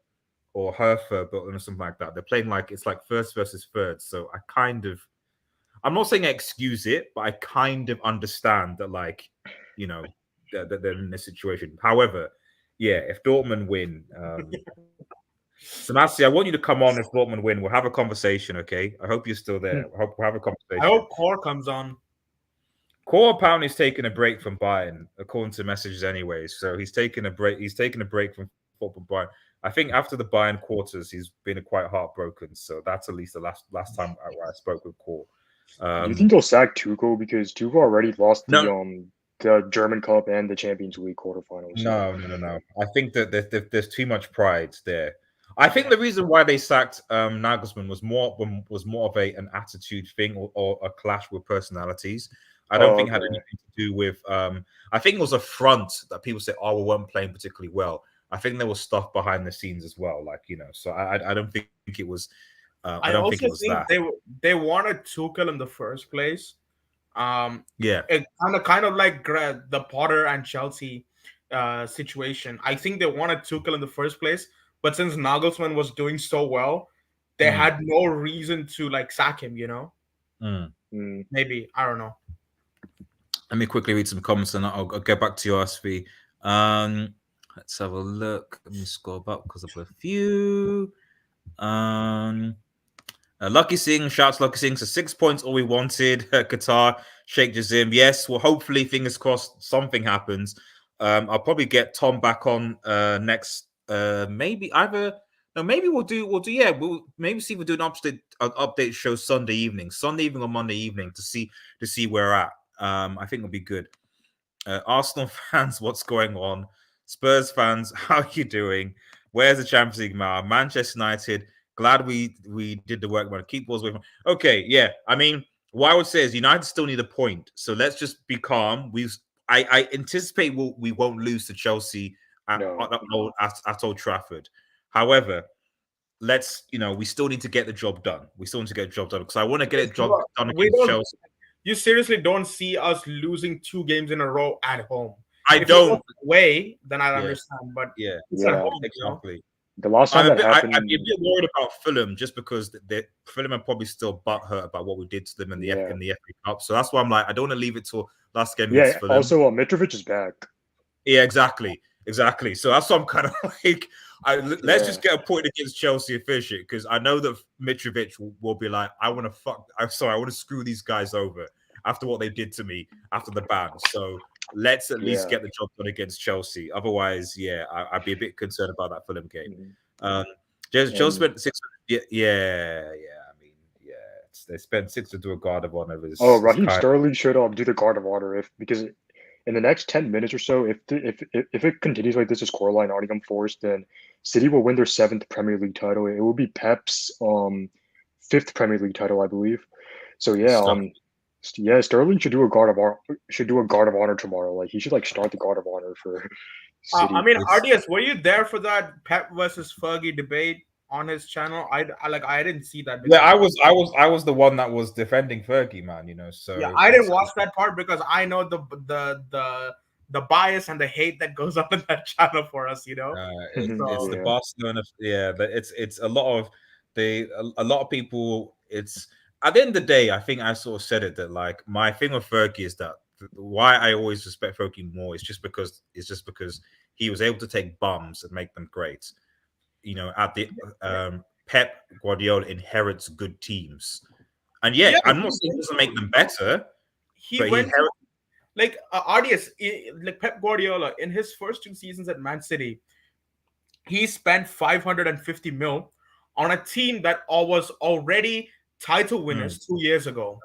or Hertha, but or something like that. They're playing like it's like first versus third. So I'm not saying I excuse it, but I kind of understand that, like, you know, that they're in this situation. However, yeah, if Dortmund win, Samasi, I want you to come on if Dortmund win. We'll have a conversation, okay? I hope you're still there. I hope we'll have a I conversation. hope Core comes on. Core apparently is taking a break from Bayern, according to messages anyway. So he's taking a break. He's taking a break from football Bayern. I think after the Bayern quarters, he's been quite heartbroken. So that's at least the last time I spoke with Core. Do you think they'll sack Tuchel because Tuchel already lost No. the German Cup and the Champions League quarterfinals? So. No. I think that there's too much pride there. I think the reason why they sacked Nagelsmann was more of an attitude thing or a clash with personalities. I don't think it had anything to do with. I think it was a front that people say, "Oh, we weren't playing particularly well." I think there was stuff behind the scenes as well, like you know. So I don't think it was. I don't think it was that. They wanted Tuchel in the first place. Yeah, it kind of like the Potter and Chelsea situation. I think they wanted Tuchel in the first place, but since Nagelsmann was doing so well, they had no reason to like sack him. You know, maybe I don't know. Let me quickly read some comments and I'll get back to you, RSV. Let's have a look. Let me scroll back because I've got a few. Lucky Singh, shouts Lucky Singh. So 6 points, all we wanted. Qatar, Sheikh Jazim. Yes, well, hopefully, fingers crossed, something happens. I'll probably get Tom back on next. Maybe either. No, maybe we'll do. Yeah, we'll maybe see if we'll do an update show Sunday evening or Monday evening to see where we're at. I think it'll be good. Arsenal fans, what's going on? Spurs fans, how are you doing? Where's the Champions League now? Manchester United, glad we did the work, but keep balls away from. Okay, yeah. I mean, what I would say is United still need a point, so let's just be calm. I anticipate we won't lose to Chelsea at Old Trafford. However, we still need to get the job done. We still need to get the job done because I want to get it job done against Chelsea. You seriously don't see us losing 2 games in a row at home. If don't. Away, then I understand. But it's at home, exactly. The last time happened, I'd be a bit worried about Fulham just because Fulham are probably still butthurt about what we did to them in the FA Cup. So that's why I'm like, I don't want to leave it till last game. Yeah. Also, Mitrovic is back. Yeah, exactly. So that's why I'm kind of like, let's just get a point against Chelsea and finish it because I know that Mitrovic will be like, I want to screw these guys over after what they did to me after the ban. So let's at least get the job done against Chelsea. Otherwise, I'd be a bit concerned about that Fulham game. Chelsea spent 6. I mean, they spent 6 to do a guard of honor. Raheem Sterling should do the guard of honor because in the next 10 minutes or so, if it continues like this, a scoreline Nottingham Forest, then City will win their 7th Premier League title. It will be Pep's 5th Premier League title, I believe. So Sterling should do a guard of honor tomorrow. Like he should start the guard of honor for City. I mean, RDS, were you there for that Pep versus Fergie debate on his channel? I didn't see that. Yeah, I was the one that was defending Fergie, man. You know, so I didn't watch that part because I know the bias and the hate that goes up in that channel for us. You know, it's the Barcelona. But it's a lot of people. It's at the end of the day, I think I sort of said it that like my thing with Fergie is that why I always respect Fergie more is just because he was able to take bums and make them great. You know, at the Pep Guardiola inherits good teams, and I'm not saying it doesn't make them better. RDS, like Pep Guardiola in his first 2 seasons at Man City, he spent 550 mil on a team that was already title winners 2 years ago.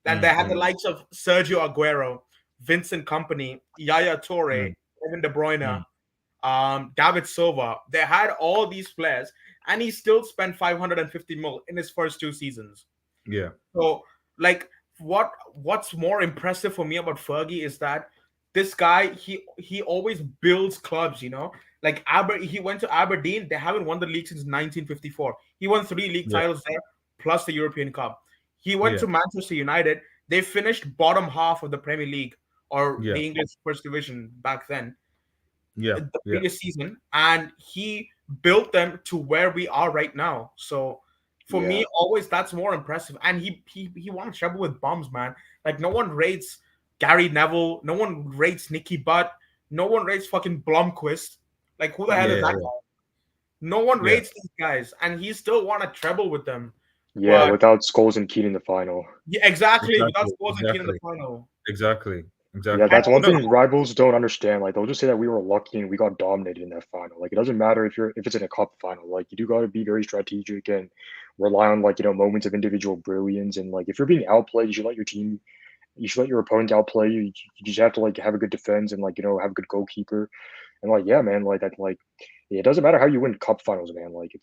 And they had the likes of Sergio Aguero, Vincent Kompany, Yaya Toure, Kevin De Bruyne, David Silva. They had all these players. and he still spent 550 mil in his first 2 seasons. Yeah. So, like, what's more impressive for me about Fergie is that this guy, he always builds clubs. Like he went to Aberdeen. They haven't won the league since 1954. He won 3 league Yeah. titles there, plus the European Cup. He went Yeah. to Manchester United. They finished bottom half of the Premier League or Yeah. the English First Division back then, Yeah. the Yeah. previous season, and he built them to where we are right now. So for me, Yeah. always that's more impressive. And he won a treble with bums, man. Like no one rates Gary Neville, no one rates Nicky Butt, no one rates fucking Blomqvist. Like who the hell is Yeah. that Yeah. guy? No one Yeah. rates these guys, and he still won a treble with them. Yeah, But without Scholes and Keane in the final. yeah, exactly. Without Exactly. scores and Kane in the final. Exactly. Yeah, that's And one No. thing rivals don't understand. Like they'll just say that we were lucky and we got dominated in that final. Like it doesn't matter if it's in a cup final. Like you do got to be very strategic and rely on moments of individual brilliance. And like if you're being outplayed, you should let your opponent outplay you. You just have to have a good defense and have a good goalkeeper. And yeah, man, it doesn't matter how you win cup finals, man. Like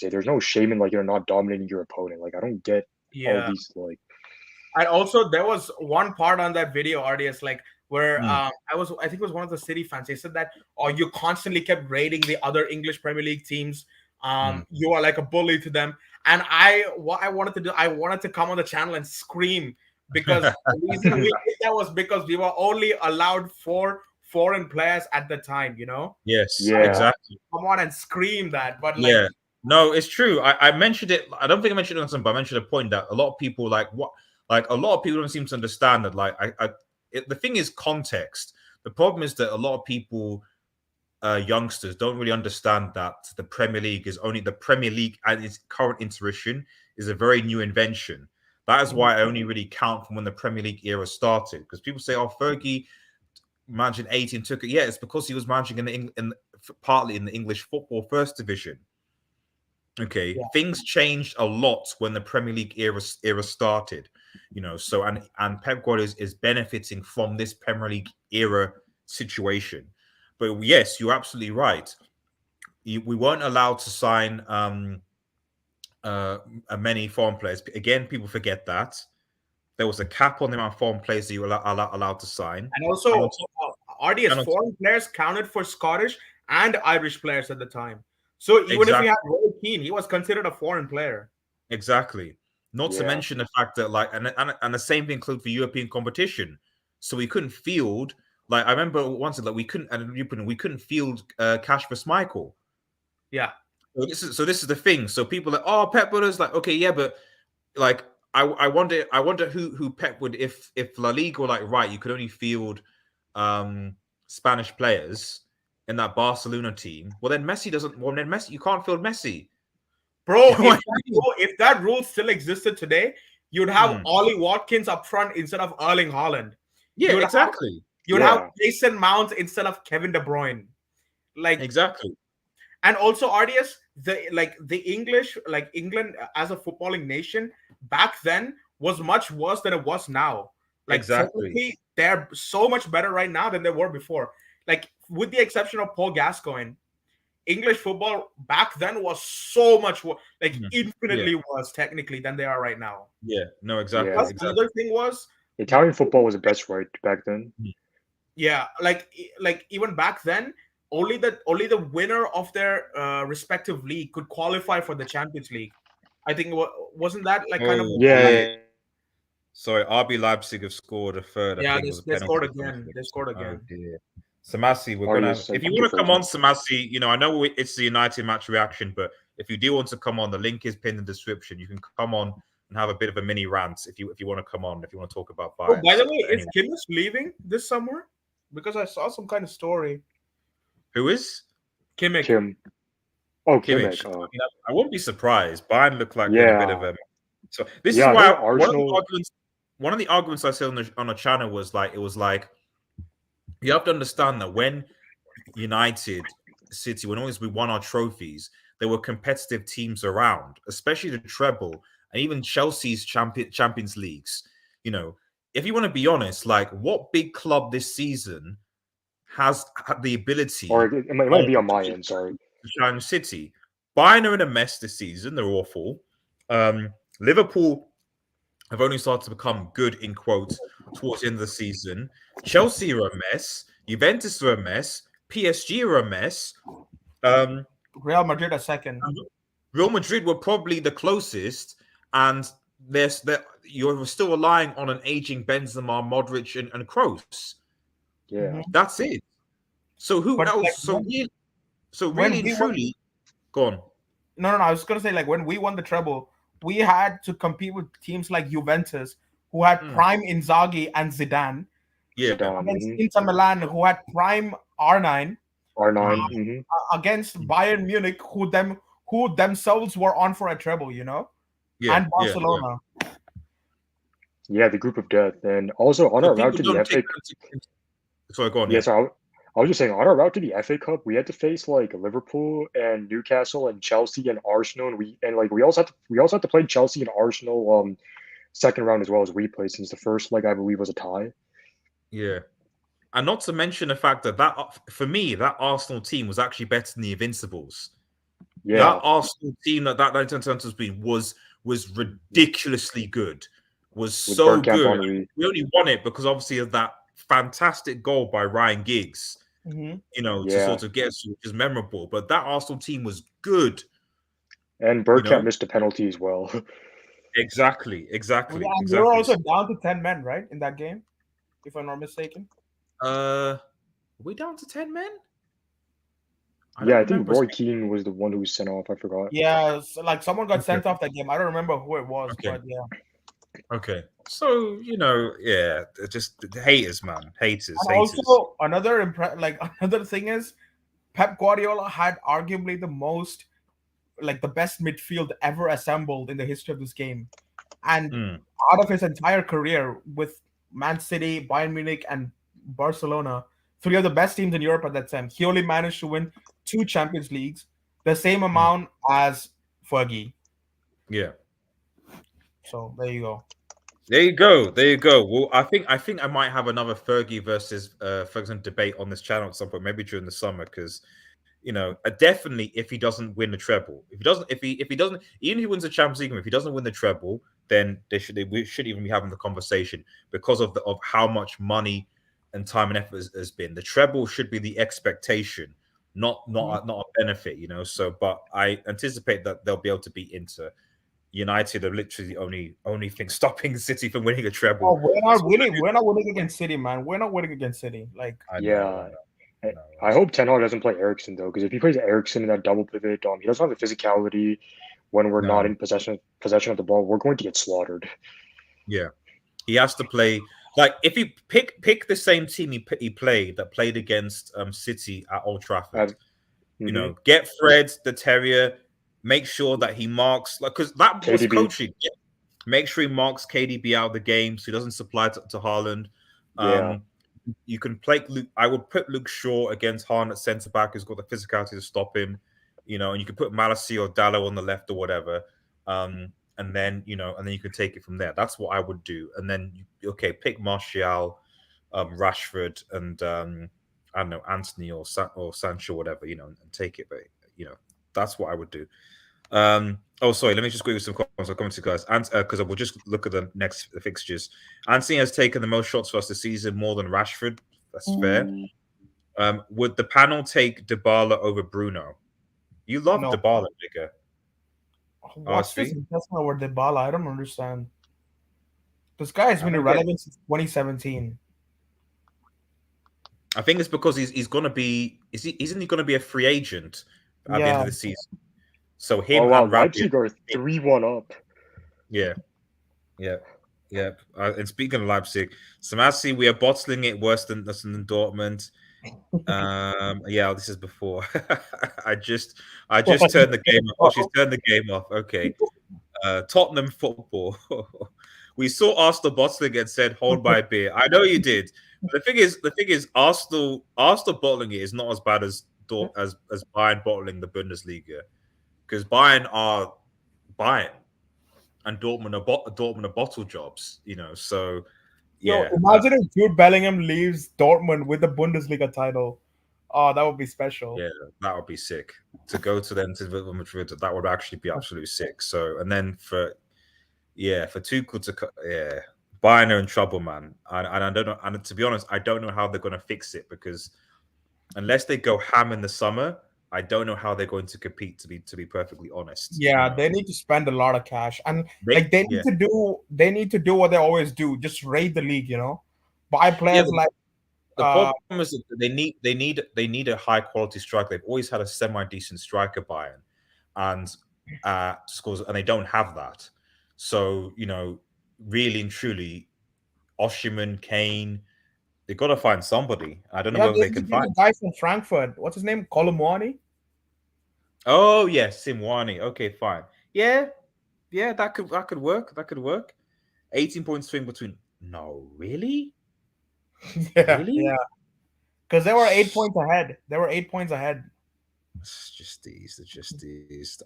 there's no shame in not dominating your opponent. Like I don't get all yeah. these And also there was one part on that video, RDS, like where Mm. I think it was one of the City fans. They said that you constantly kept rating the other English Premier League teams. You are like a bully to them. And what I wanted to do, I wanted to come on the channel and scream because the reason we did that was because we were only allowed 4 foreign players at the time, Yes. Yeah. Exactly. Come on and scream that. But Yeah. No, it's true. I mentioned it. I don't think I mentioned it on something, but I mentioned a point that a lot of people a lot of people don't seem to understand that. The thing is context. The problem is that a lot of people, youngsters, don't really understand that the Premier League and its current iteration is a very new invention. That is why I only really count from when the Premier League era started. Because people say, "Oh, Fergie managing 18 took it." Yeah, it's because he was managing partly in the English football first division. Okay, Yeah. things changed a lot when the Premier League era started, So and Pep Guardiola is benefiting from this Premier League era situation. But yes, you're absolutely right. We weren't allowed to sign many foreign players. Again, people forget that there was a cap on the amount of foreign players that you were allowed to sign. And also, RDS and on- foreign players counted for Scottish and Irish players at the time. So even if we had Roy Keane, he was considered a foreign player. Exactly. Not to Yeah. mention the fact that and the same thing includes for European competition. So we couldn't field I remember once we couldn't field Kasper Schmeichel. Yeah. So this is the thing. So people are oh, Pep Guardiola's okay, yeah, but I wonder who Pep would if La Liga were right, you could only field Spanish players in that Barcelona team. Well then Messi you can't field Messi. Bro, if that rule still existed today, you'd have Ollie Watkins up front instead of Erling Haaland. Yeah, exactly. You'd have Mason Mount instead of Kevin De Bruyne. Exactly. And also RDS, the English, England as a footballing nation back then was much worse than it was now. Exactly. They're so much better right now than they were before. With the exception of Paul Gascoigne, English football back then was so much worse, infinitely worse technically than they are right now. Yeah, no, exactly. Yeah. Exactly. Another thing was Italian football was the best right back then. Yeah, even back then, only the winner of their respective league could qualify for the Champions League. I think wasn't that kind of Yeah. Sorry, RB Leipzig have scored a third. Yeah, I think they scored again. They scored again. Oh, dear. Samasi, we're gonna. If you want to come on, Samasi, I know it's the United match reaction, but if you do want to come on, the link is pinned in the description. You can come on and have a bit of a mini rant if you want to come on. If you want to talk about Bayern. Oh, by the way, is Kimmich leaving this summer? Because I saw some kind of story. Who is Kimmich? Kimmich. I wouldn't be surprised. Bayern look like a bit of a. So this is why one of the arguments I said on the channel was you have to understand that when United, City, when always we won our trophies, there were competitive teams around, especially the treble and even Chelsea's Champions Leagues. If you want to be honest, what big club this season has had the ability? Or it might be on my end. Sorry, to challenge City. Bayern are in a mess this season. They're awful. Liverpool have only started to become good in quotes towards the end of the season. Chelsea are a mess. Juventus are a mess. PSG are a mess. Real Madrid a second. Real Madrid were probably the closest, and you're still relying on an aging Benzema, Modric, and Kroos. Yeah. That's it. So who But, else? like, So when really and we won- truly, go on. No. I was gonna say, like, when we won the treble, we had to compete with teams like Juventus, who had prime Inzaghi and Zidane, Yeah. Zidane, against Inter Milan, who had prime R9, R9. against Bayern Munich, who themselves were on for a treble, you know, Yeah. and Barcelona. Yeah, the group of death. And also on So our route to people the don't FA take. Sorry, go on. Yeah, so I was just saying, on our route to the FA Cup, we had to face like Liverpool and Newcastle and Chelsea and Arsenal, and we also had to play Chelsea and Arsenal second round as well as we played, since the first leg I believe was a tie. Yeah. And not to mention the fact that for me, that Arsenal team was actually better than the Invincibles. Yeah, That Arsenal team that 1920 was ridiculously good. Was with so Bergkamp, good. Henry. We only won it because obviously of that fantastic goal by Ryan Giggs. Mhm. You know, to Yeah. sort of get us, which is memorable. But that Arsenal team was good. And Bergkamp know? missed a penalty as well. Exactly. And we were also down to 10 men, right, in that game, if I'm not mistaken. Are we down to 10 men? Yeah, I think Roy Keane was the one who was sent off. I forgot. Yeah, so, like, someone got sent off that game. I don't remember who it was, Okay. but yeah. Okay. So, yeah, just the haters, man. Haters. And also, another thing is, Pep Guardiola had arguably the best midfield ever assembled in the history of this game. And out of his entire career with Man City, Bayern Munich, and Barcelona, three of the best teams in Europe at that time, he only managed to win 2 Champions Leagues, the same amount as Fergie. Yeah. So there you go. There you go. Well, I think I might have another Fergie versus Ferguson debate on this channel at some point, maybe during the summer, because definitely if he doesn't win the treble, if he doesn't, even if he wins the Champions League, if he doesn't win the treble, then we should even be having the conversation because of how much money and time and effort has been. The treble should be the expectation, not a benefit, So, but I anticipate that they'll be able to beat Inter. United are literally the only thing stopping City from winning a treble. Oh, we're not winning. We're not winning against City, man. We're not winning against City. Like, I know. I hope Ten Hag doesn't play Eriksen though, because if he plays Eriksen in that double pivot, he doesn't have the physicality. When we're not in possession of the ball, we're going to get slaughtered. Yeah, he has to play like if he pick the same team he played against City at Old Trafford. Get Fred the Terrier. Make sure that he marks because that was coaching. Yeah. Make sure he marks KDB out of the game so he doesn't supply to Haaland. You can play Luke. I would put Luke Shaw against Haaland at centre back, who's got the physicality to stop him. And you can put Malassi or Dallo on the left or whatever. And then you can take it from there. That's what I would do. And then pick Martial, Rashford, and I don't know, Anthony or Sancho, whatever, and take it. But that's what I would do. Sorry, let me just go with some comments. I'll come to you guys, and because we'll just look at the next fixtures. Anthony has taken the most shots for us this season, more than Rashford. That's fair. Would the panel take Dybala over Bruno? You love Dybala, nigga. What's this investment over Dybala? I don't understand. This guy has been irrelevant since 2017. I think it's because he's going to be. Isn't he going to be a free agent at the end of the season? So him and Leipzig are 3-1 up. Yeah. And speaking of Leipzig, Samasi, we are bottling it worse than Dortmund. This is before. I just turned the game off. She's turned the game off. Okay. Tottenham football. We saw Arsenal bottling and said, "Hold my beer." I know you did. But the thing is, Arsenal bottling it is not as bad as Bayern bottling the Bundesliga, because Bayern are Bayern, and Dortmund are bottle jobs. So yeah. Imagine if Jude Bellingham leaves Dortmund with the Bundesliga title. Oh, that would be special. Yeah, that would be sick. To go to them to Real Madrid, that would actually be absolutely sick. So, and then for Tuchel yeah, Bayern are in trouble, man. And I don't know. And to be honest, I don't know how they're going to fix it because unless they go ham in the summer, I don't know how they're going to compete. To be perfectly honest, Yeah, they need to spend a lot of cash, and like yeah, they need to do what they always do, just raid the league, buy yeah. players like The problem is that they need a high quality striker. They've always had a semi decent striker, Bayern, and scores, and they don't have that. So really and truly, Oshiman, Kane, they've got to find somebody. I don't know yeah, whether they they need to can get find. a guy from Frankfurt. What's his name? Colomwani? Oh yes, Simwani. Okay, fine. Yeah, yeah, that could work. That could work. 18 points swing between. No, really, Yeah, really. yeah. Because they were 8 points ahead. They were 8 points ahead. It's just these. They're just these.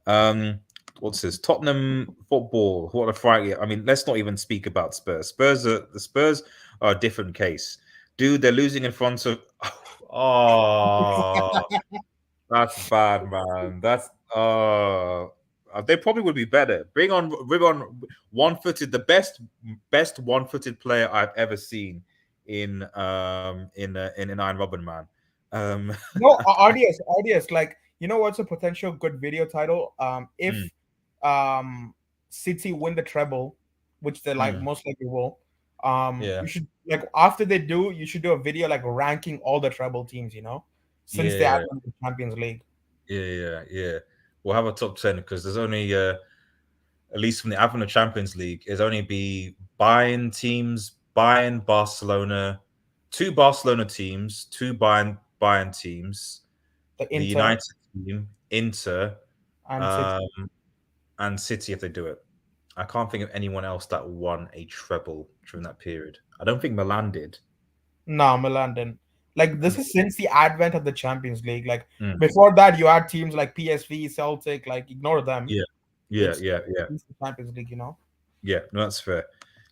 Um, what's this? Tottenham football. What a fright! I mean, let's not even speak about Spurs. The Spurs are a different case, dude. They're losing in front of. Oh, that's bad, man. They probably would be better. Bring on one-footed, the best one-footed player I've ever seen in Iron Robin, man. Um, No, RDS. Like, what's a potential good video title? If mm, um City win the treble, which they like mm, most likely will, yeah, you should like after they do, you should do a video like ranking all the treble teams, since they have yeah, won the Champions League. yeah. We'll have a top 10 because there's only at least from the Avon Champions League, is only be Bayern teams, Bayern, Barcelona, two Barcelona teams, two Bayern teams, The the Inter United team, Inter, and City. um, and City if they do it. I can't think of anyone else that won a treble during that period. I don't think Milan did. No, Milan didn't. Like this is since the advent of the Champions League. Like Mm. before that, you had teams like PSV, Celtic. Like ignore them. Yeah, yeah, It's yeah, yeah, it's the Champions League. yeah. No, that's fair.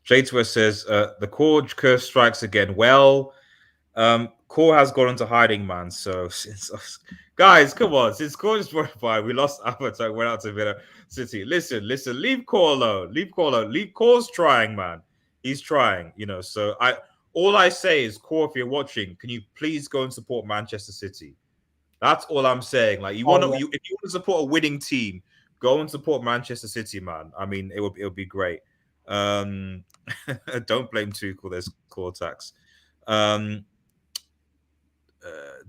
Jadesworth says the Corge curse strikes again. Well, Core has gone into hiding, man. So, guys, come on. Since Core is brought by, we lost Avatar, went out to Villa City. Listen. Leave Core alone. Leave Core alone. Leave Core's trying, man. He's trying, So all I say is, Core, if you're watching, can you please go and support Manchester City? That's all I'm saying. Like, Oh if you want to support a winning team, go and support Manchester City, man. I mean, it would be great. Um, don't blame Tuchel. There's core tax.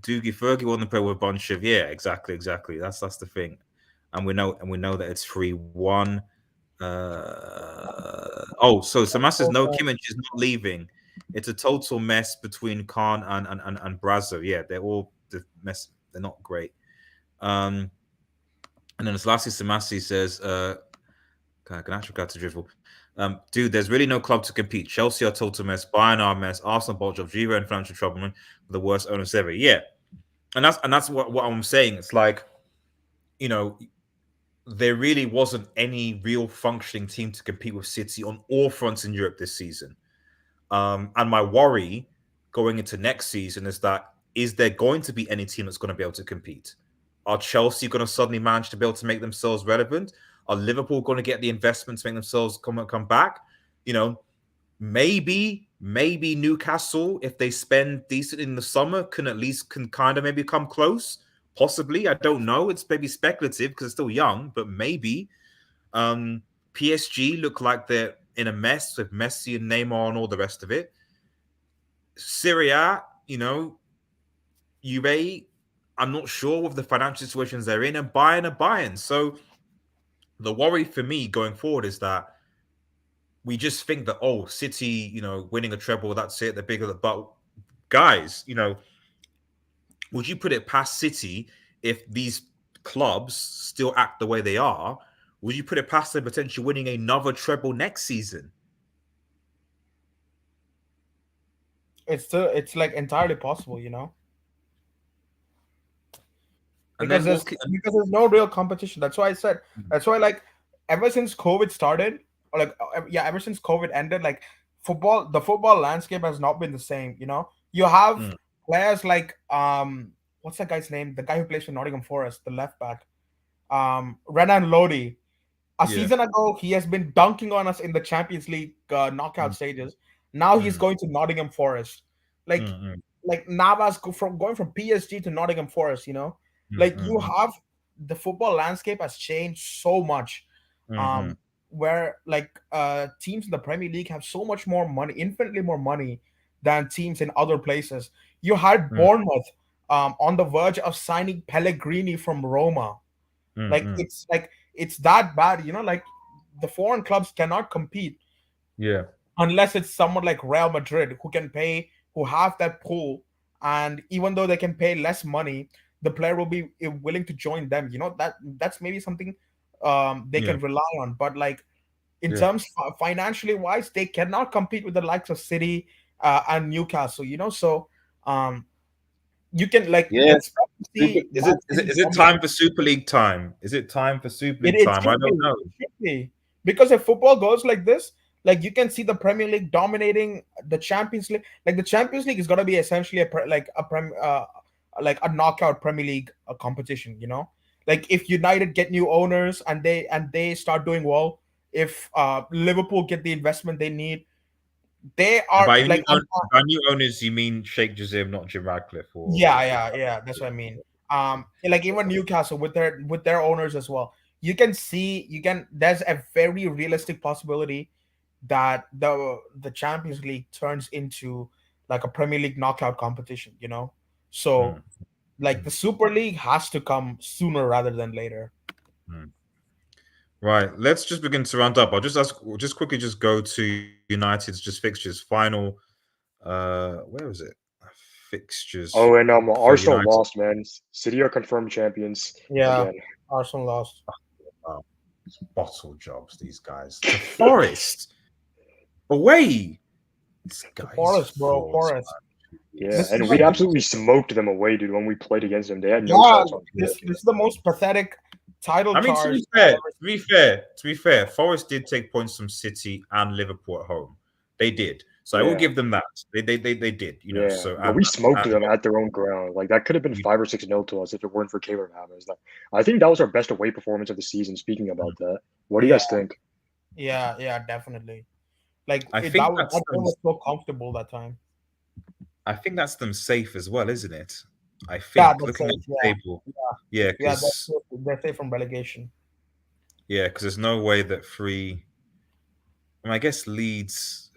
Doogie Fergie won the play with a bunch of exactly. That's the thing, and we know that it's 3-1. So Samas says no, yeah. Kimmich is not leaving. It's a total mess between Khan and Brazo. Yeah, they're all the mess. They're not great. And then as lastly, Samasi says, can I actually got to drivel? Dude, there's really no club to compete. Chelsea are total mess, Bayern are a mess, Arsenal botch of Juve and financial trouble, man, the worst owners ever. Yeah. And that's what I'm saying. It's like, you know, there really wasn't any real functioning team to compete with City on all fronts in Europe this season. And my worry going into next season is there going to be any team that's going to be able to compete? Are Chelsea going to suddenly manage to be able to make themselves relevant? Are Liverpool going to get the investment to make themselves come back? You know, maybe Newcastle, if they spend decent in the summer, can kind of maybe come close. Possibly, I don't know. It's maybe speculative because it's still young, but maybe. PSG look like they're in a mess with Messi and Neymar and all the rest of it. Syria, Juve, I'm not sure with the financial situations they're in, and Bayern are Bayern. So the worry for me going forward is that we just think that, City, winning a treble, that's it, they're bigger. But guys, would you put it past City if these clubs still act the way they are? Would you put it past them potentially winning another treble next season? It's like entirely possible. And because then there's what? because there's no real competition. That's why I said. That's why like ever since COVID started, or like ever since COVID ended, like the football landscape has not been the same. You have Mm. players like what's that guy's name? The guy who plays for Nottingham Forest, the left back, Renan Lodi. A Yeah. season ago, he has been dunking on us in the Champions League knockout Mm, stages. Now he's mm, going to Nottingham Forest. Like mm, Navas from going from PSG to Nottingham Forest. mm, Like you mm, have the football landscape has changed so much. mm, mm, Where like teams in the Premier League have so much more money, infinitely more money than teams in other places. You had mm, Bournemouth on the verge of signing Pellegrini from Roma. mm, Like mm. it's that bad, like the foreign clubs cannot compete Yeah. unless it's someone like Real Madrid who can pay, who have that pool, and even though they can pay less money, the player will be willing to join them. That's maybe something they Yeah. can rely on. But like in Yeah. terms financially wise, they cannot compete with the likes of City and Newcastle. So um, you can like Yeah. expect to Super, see is Man it is it City is it dominate. time for Super League time? Is it time for Super It, League it time? I should be. don't know. It should be. Because if football goes like this, like you can see the Premier League dominating the Champions League. Like the Champions League is gonna be essentially like a knockout Premier League competition. Like if United get new owners and they start doing well, if Liverpool get the investment they need, they And are like by new owners, you mean Sheikh Jazim, not Jim Radcliffe, or yeah, yeah, yeah. That's what I mean. Like even Newcastle with their owners as well. There's a very realistic possibility that the Champions League turns into like a Premier League knockout competition. So Mm, like mm, the Super League has to come sooner rather than later. mm. Right. Let's just begin to round up. I'll just ask. We'll just quickly just go to United's just fixtures. Final. Where was it? Fixtures Oh, and for Arsenal United. lost, man. City are confirmed champions Yeah, again. Arsenal lost. Wow. It's bottle jobs. These guys to Forest away. This The guy's Forest, bro, frauds, Forest. man. Yeah, This is and like we absolutely smoked them away, dude. When we played against them, they had no yeah, shots on this goal. this is the most pathetic title I mean, to charge be I've fair, ever to be fair, to be fair, Forest did take points from City and Liverpool at home. They did, so I will Yeah, give them that. They did, yeah, So but we smoked and them at their own ground. Like that could have been you, 5 or 6-0 to us if it weren't for Caleb Hammers. Like, I think that was our best away performance of the season. Speaking about that, what do you Yeah, guys think? yeah, definitely. Like I it, that think was that's that game them. was so comfortable that time. I think that's them safe as well, isn't it? I Yeah, think that's looking at safe. the Yeah, table, yeah, yeah, yeah. because They're safe from relegation. there's no way that three. I mean, I guess Leeds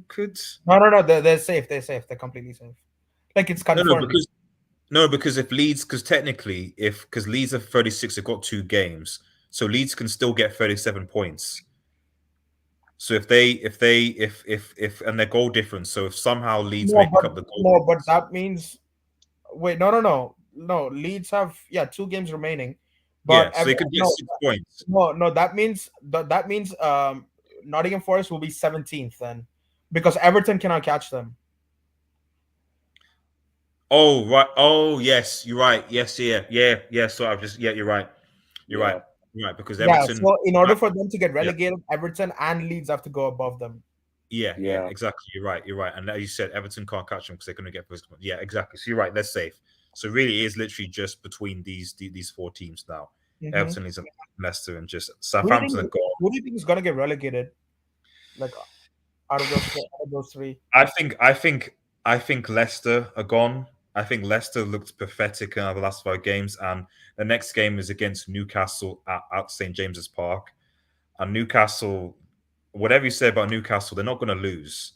could. No. They're safe. They're safe. They're completely safe. Like it's No, no, confirmed. because no, because if Leeds, because technically, if because Leeds are 36, they've got 2 games, so Leeds can still get 37 points. So if and their goal difference, so if somehow Leeds No, make but up the goal no, but difference, that means wait. No. Leeds have 2 games remaining, yeah, but so they could get no, 6 points. no. That means Nottingham Forest will be 17th then, because Everton cannot catch them. Oh right, oh yes, you're right. Yes, yeah. So I've just Yeah, you're right because Yeah. Everton. So in order for them to get Yeah, relegated, Everton and Leeds have to go above them. yeah, yeah, exactly. You're right. And as you said, Everton can't catch them because they're going to get first. Yeah, exactly. So you're right. They're safe. So really, it is literally just between these 4 teams now. Hmm. Everton is Leicester and just Who do you think? Southampton are gone. Who do you think is gonna get relegated? Like out of those three? I think Leicester are gone. I think Leicester looked pathetic in the last 5 games, and the next game is against Newcastle at St James's Park. And Newcastle, whatever you say about Newcastle, they're not going to lose.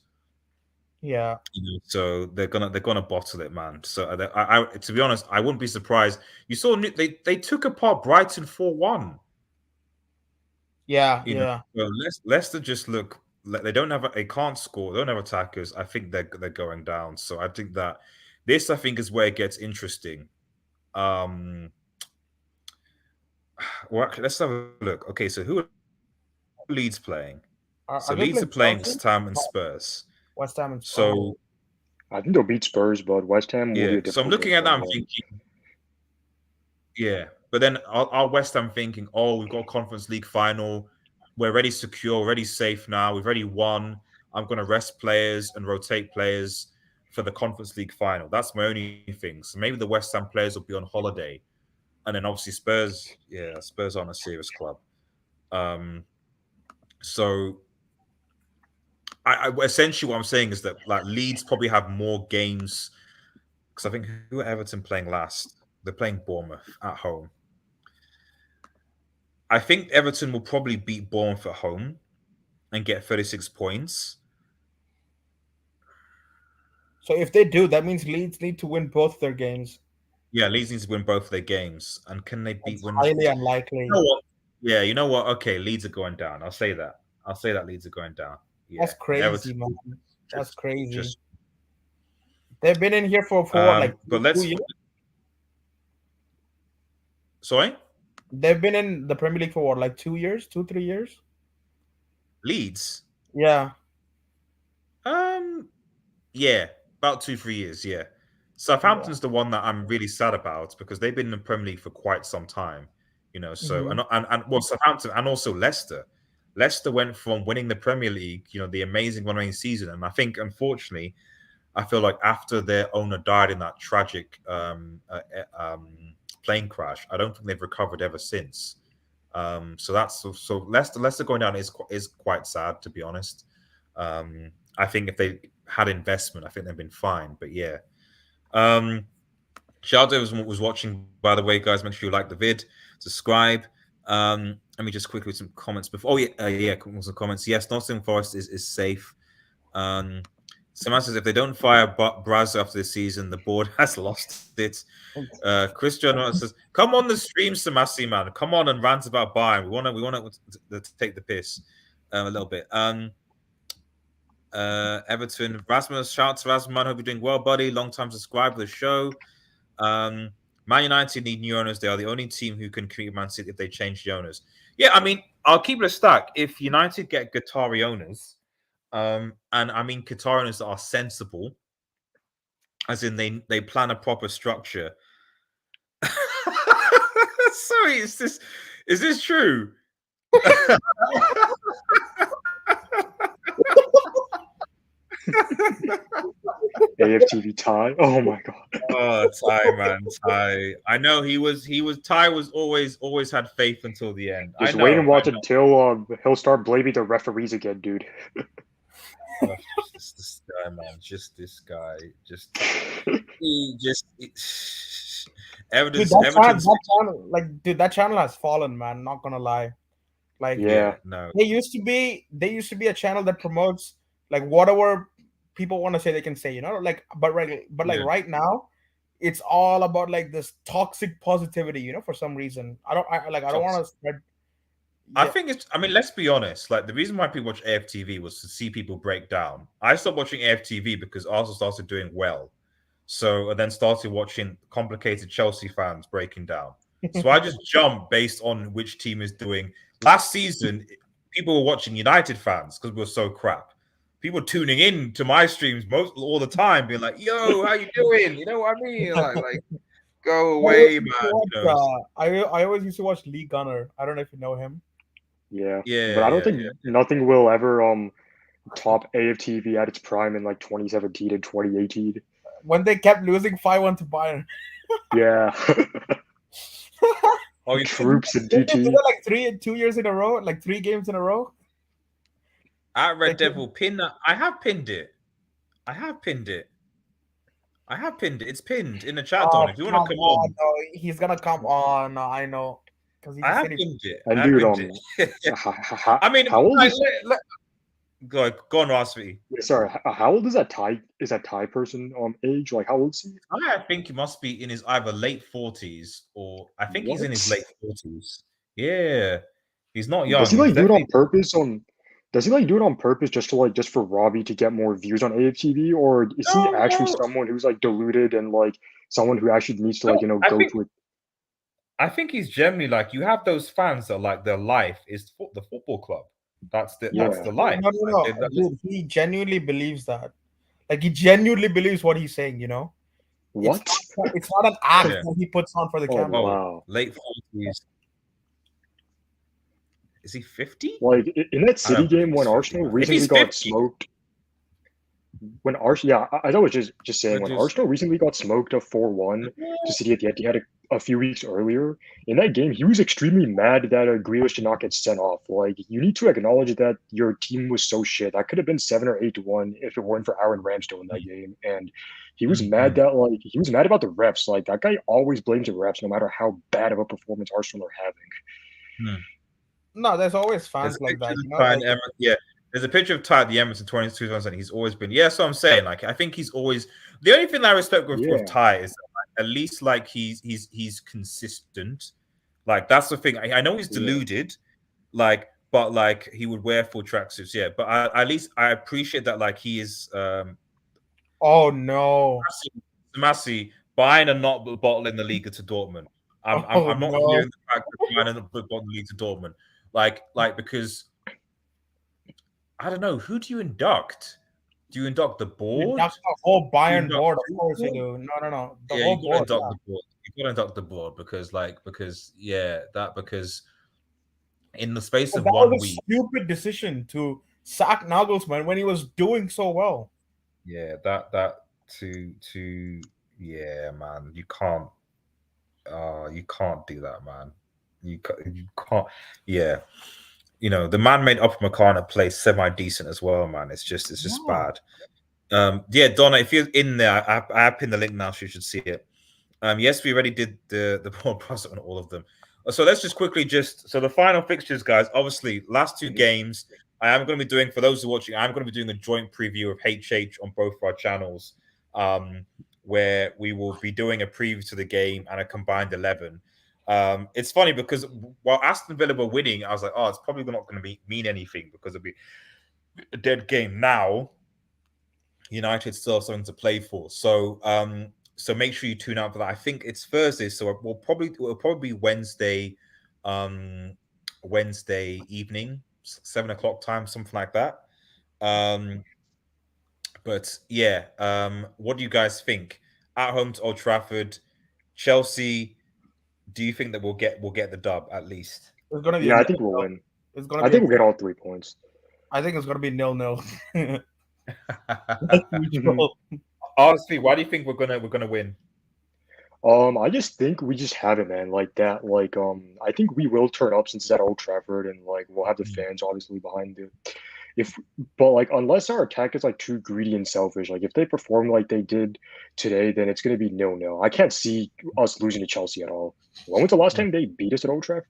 Yeah, So they're gonna bottle it, man. So to be honest, I wouldn't be surprised. You saw they took apart Brighton 4-1. yeah. So Leicester just look like they can't score. They don't have attackers. I think they're going down. So I think that this I think is where it gets interesting. Um, well, actually, let's have a look. Okay, so who are Leeds playing? Are So they Leeds are playing playing Chelsea? West Ham and No, Spurs. West Ham and So I think they'll beat Spurs, but West Ham will be yeah, a so I'm difficult game looking at for that. them I'm to win. thinking, yeah, but then our West Ham thinking, oh, we've got a Conference League final. We're already secure, already safe now. We've already won. I'm going to rest players and rotate players for the Conference League final. That's my only thing. So maybe the West Ham players will be on holiday, and then obviously Spurs. Yeah, Spurs aren't a serious club. So I essentially what I'm saying is that like Leeds probably have more games because I think who are Everton playing last? They're playing Bournemouth at home. I think Everton will probably beat Bournemouth at home and get 36 points. So if they do, that means Leeds need to win both their games. Yeah, Leeds needs to win both of their games. And can they beat It's win? highly unlikely. You know what? Yeah, you know what? Okay, Leeds are going down. I'll say that. Leeds are going down. Yeah, That's crazy, Everton, man. That's crazy. Just They've been in here for what, like but 2 let's. years? Sorry, They've been in the Premier League for what, like 2 years, 3 years? Leeds. Yeah. Yeah, about 2-3 years. Yeah, Southampton's the one that I'm really sad about because they've been in the Premier League for quite some time. You know, so and well, Southampton and also Leicester. Leicester went from winning the Premier League, you know, the amazing one-winning season, and I think unfortunately, I feel like after their owner died in that tragic plane crash, I don't think they've recovered ever since. So that's so Leicester going down is quite sad, to be honest. I think if they had investment, I think they've been fine. But yeah, Shaldo was watching. By the way, guys, make sure you like the vid, subscribe. Let me just quickly some comments before. Oh yeah, some comments. Yes, Nottingham Forest is safe. Someone says if they don't fire Braz after this season, the board has lost it. Christian says, "Come on the stream, Samasi man. Come on and rant about Bayern. We want to take the piss a little bit." Everton, Rasmus, shout out to Rasmus, man. Hope you're doing well, buddy. Long time subscriber to the show. Man United need new owners. They are the only team who can compete with Man City if they change the owners. Yeah, I mean, I'll keep it a stack. If United get Qatari owners, and I mean Qatari owners that are sensible, as in they plan a proper structure. Sorry, is this true? AFTV Ty. Oh my god. Oh, Ty, man, Ty. I know Ty was always had faith until the end. Just wait and watch until he'll start blaming the referees again, dude. Oh, just this guy, man. Just this guy. Evidence. Dude, that channel has fallen, man. Not gonna lie. Like, yeah, no. They used to be a channel that promotes like whatever people want to say they can say, you know, like right now, it's all about like this toxic positivity, you know, for some reason. I don't want to spread. I think I mean, let's be honest. Like the reason why people watch AFTV was to see people break down. I stopped watching AFTV because Arsenal started doing well. So I then started watching complicated Chelsea fans breaking down. So I just jumped based on which team is doing. Last season, people were watching United fans because we were so crap. People tuning in to my streams all the time, being like, "Yo, how you doing?" You know what I mean? Like go away, man. I always used to watch Lee Gunner. I don't know if you know him. Yeah. But I don't think nothing will ever top AFTV at its prime in like 2017 and 2018. When they kept losing 5-1 to Bayern. Yeah. Oh, you troops and DT. Like 2 years in a row, like 3 games in a row. At Red Devil, pin that. I have pinned it. It's pinned in the chat, Don. If you want to come on. No, he's gonna come on. I know. I have pinned it. And dude, I mean, how old is Go on, Rasvi. Sorry, how old is that Thai? Is that Thai person age? Like, how old is he? I think he must be in his either late 40s or I think he's in his late 40s. Yeah, he's not young. Does he like do it on purpose? Does he like do it on purpose just for Robbie to get more views on AFTV, or is he actually someone who's like deluded and like someone who actually needs to go to it? I think he's generally like, you have those fans that like their life is the football club. That's the life. No. Dude, he genuinely believes that. Like he genuinely believes what he's saying, you know? What? It's not an act that he puts on for the camera. Wow. Late 40s. Is he 50? Like in that City game when Arsenal recently got smoked. when Arsenal, yeah, as I was just saying, when just Arsenal recently got smoked of 4-1 to City at the Etihad a few weeks earlier, in that game, he was extremely mad that Grealish did not get sent off. Like, you need to acknowledge that your team was so shit. That could have been 7 or 8-1 if it weren't for Aaron Ramsdale in that game. And he was mad that, like, he was mad about the refs. Like, that guy always blames the refs, no matter how bad of a performance Arsenal are having. No, there's always there's fans a like picture that. of You know, Ty like and yeah. There's a picture of Ty at the Emerson 2020. He's always been. Yeah, so I'm saying, like, I think he's always the only thing that I respect with Yeah. Ty is that, like, at least like he's consistent. Like that's the thing. I know he's deluded, like, but like he would wear full tracksuits. Yeah, but at least I appreciate that. Like he is. Oh no, Massey buying a not bottle in the Liga to Dortmund. I'm not no. hearing the fact that buying a bottle in the Liga to Dortmund. Like because I don't know, who do you induct? Do you induct the board? That's the whole Bayern induct board, the of course you board? do. No, the Yeah, whole you gotta board. induct the board. You gotta induct the board because in the space But of that 1 was a week, stupid decision to sack Nagelsmann when he was doing so well. yeah, yeah, man, you can't do that, man. You can't, yeah. You know, the man made Upper McCartney play semi-decent as well, man. It's just bad. Yeah, Donna, if you're in there, I pinned the link now, so you should see it. Yes, we already did the board process on all of them. So let's just quickly so the final fixtures, guys. Obviously, last two games I am going to be doing, for those who are watching, I'm going to be doing a joint preview of HH on both of our channels, where we will be doing a preview to the game and a combined 11. It's funny because while Aston Villa were winning, I was like, oh, it's probably not going to mean anything because it'll be a dead game. Now, United still have something to play for. So so make sure you tune out for that. I think it's Thursday, so it will probably be Wednesday evening, 7 o'clock time, something like that. But yeah, what do you guys think? At home to Old Trafford, Chelsea, do you think that we'll get the dub at least? It's gonna be Yeah, I think we'll win. It's gonna I be think we'll get all 3 points. I think it's gonna be 0-0. Like usual. Honestly, why do you think we're gonna win? I just think we just have it, man. Like that. Like I think we will turn up since it's at Old Trafford, and like we'll have the fans obviously behind it. But like unless our attack is like too greedy and selfish, like if they perform like they did today, then it's gonna be 0-0. I can't see us losing to Chelsea at all. When was the last time they beat us at Old Trafford?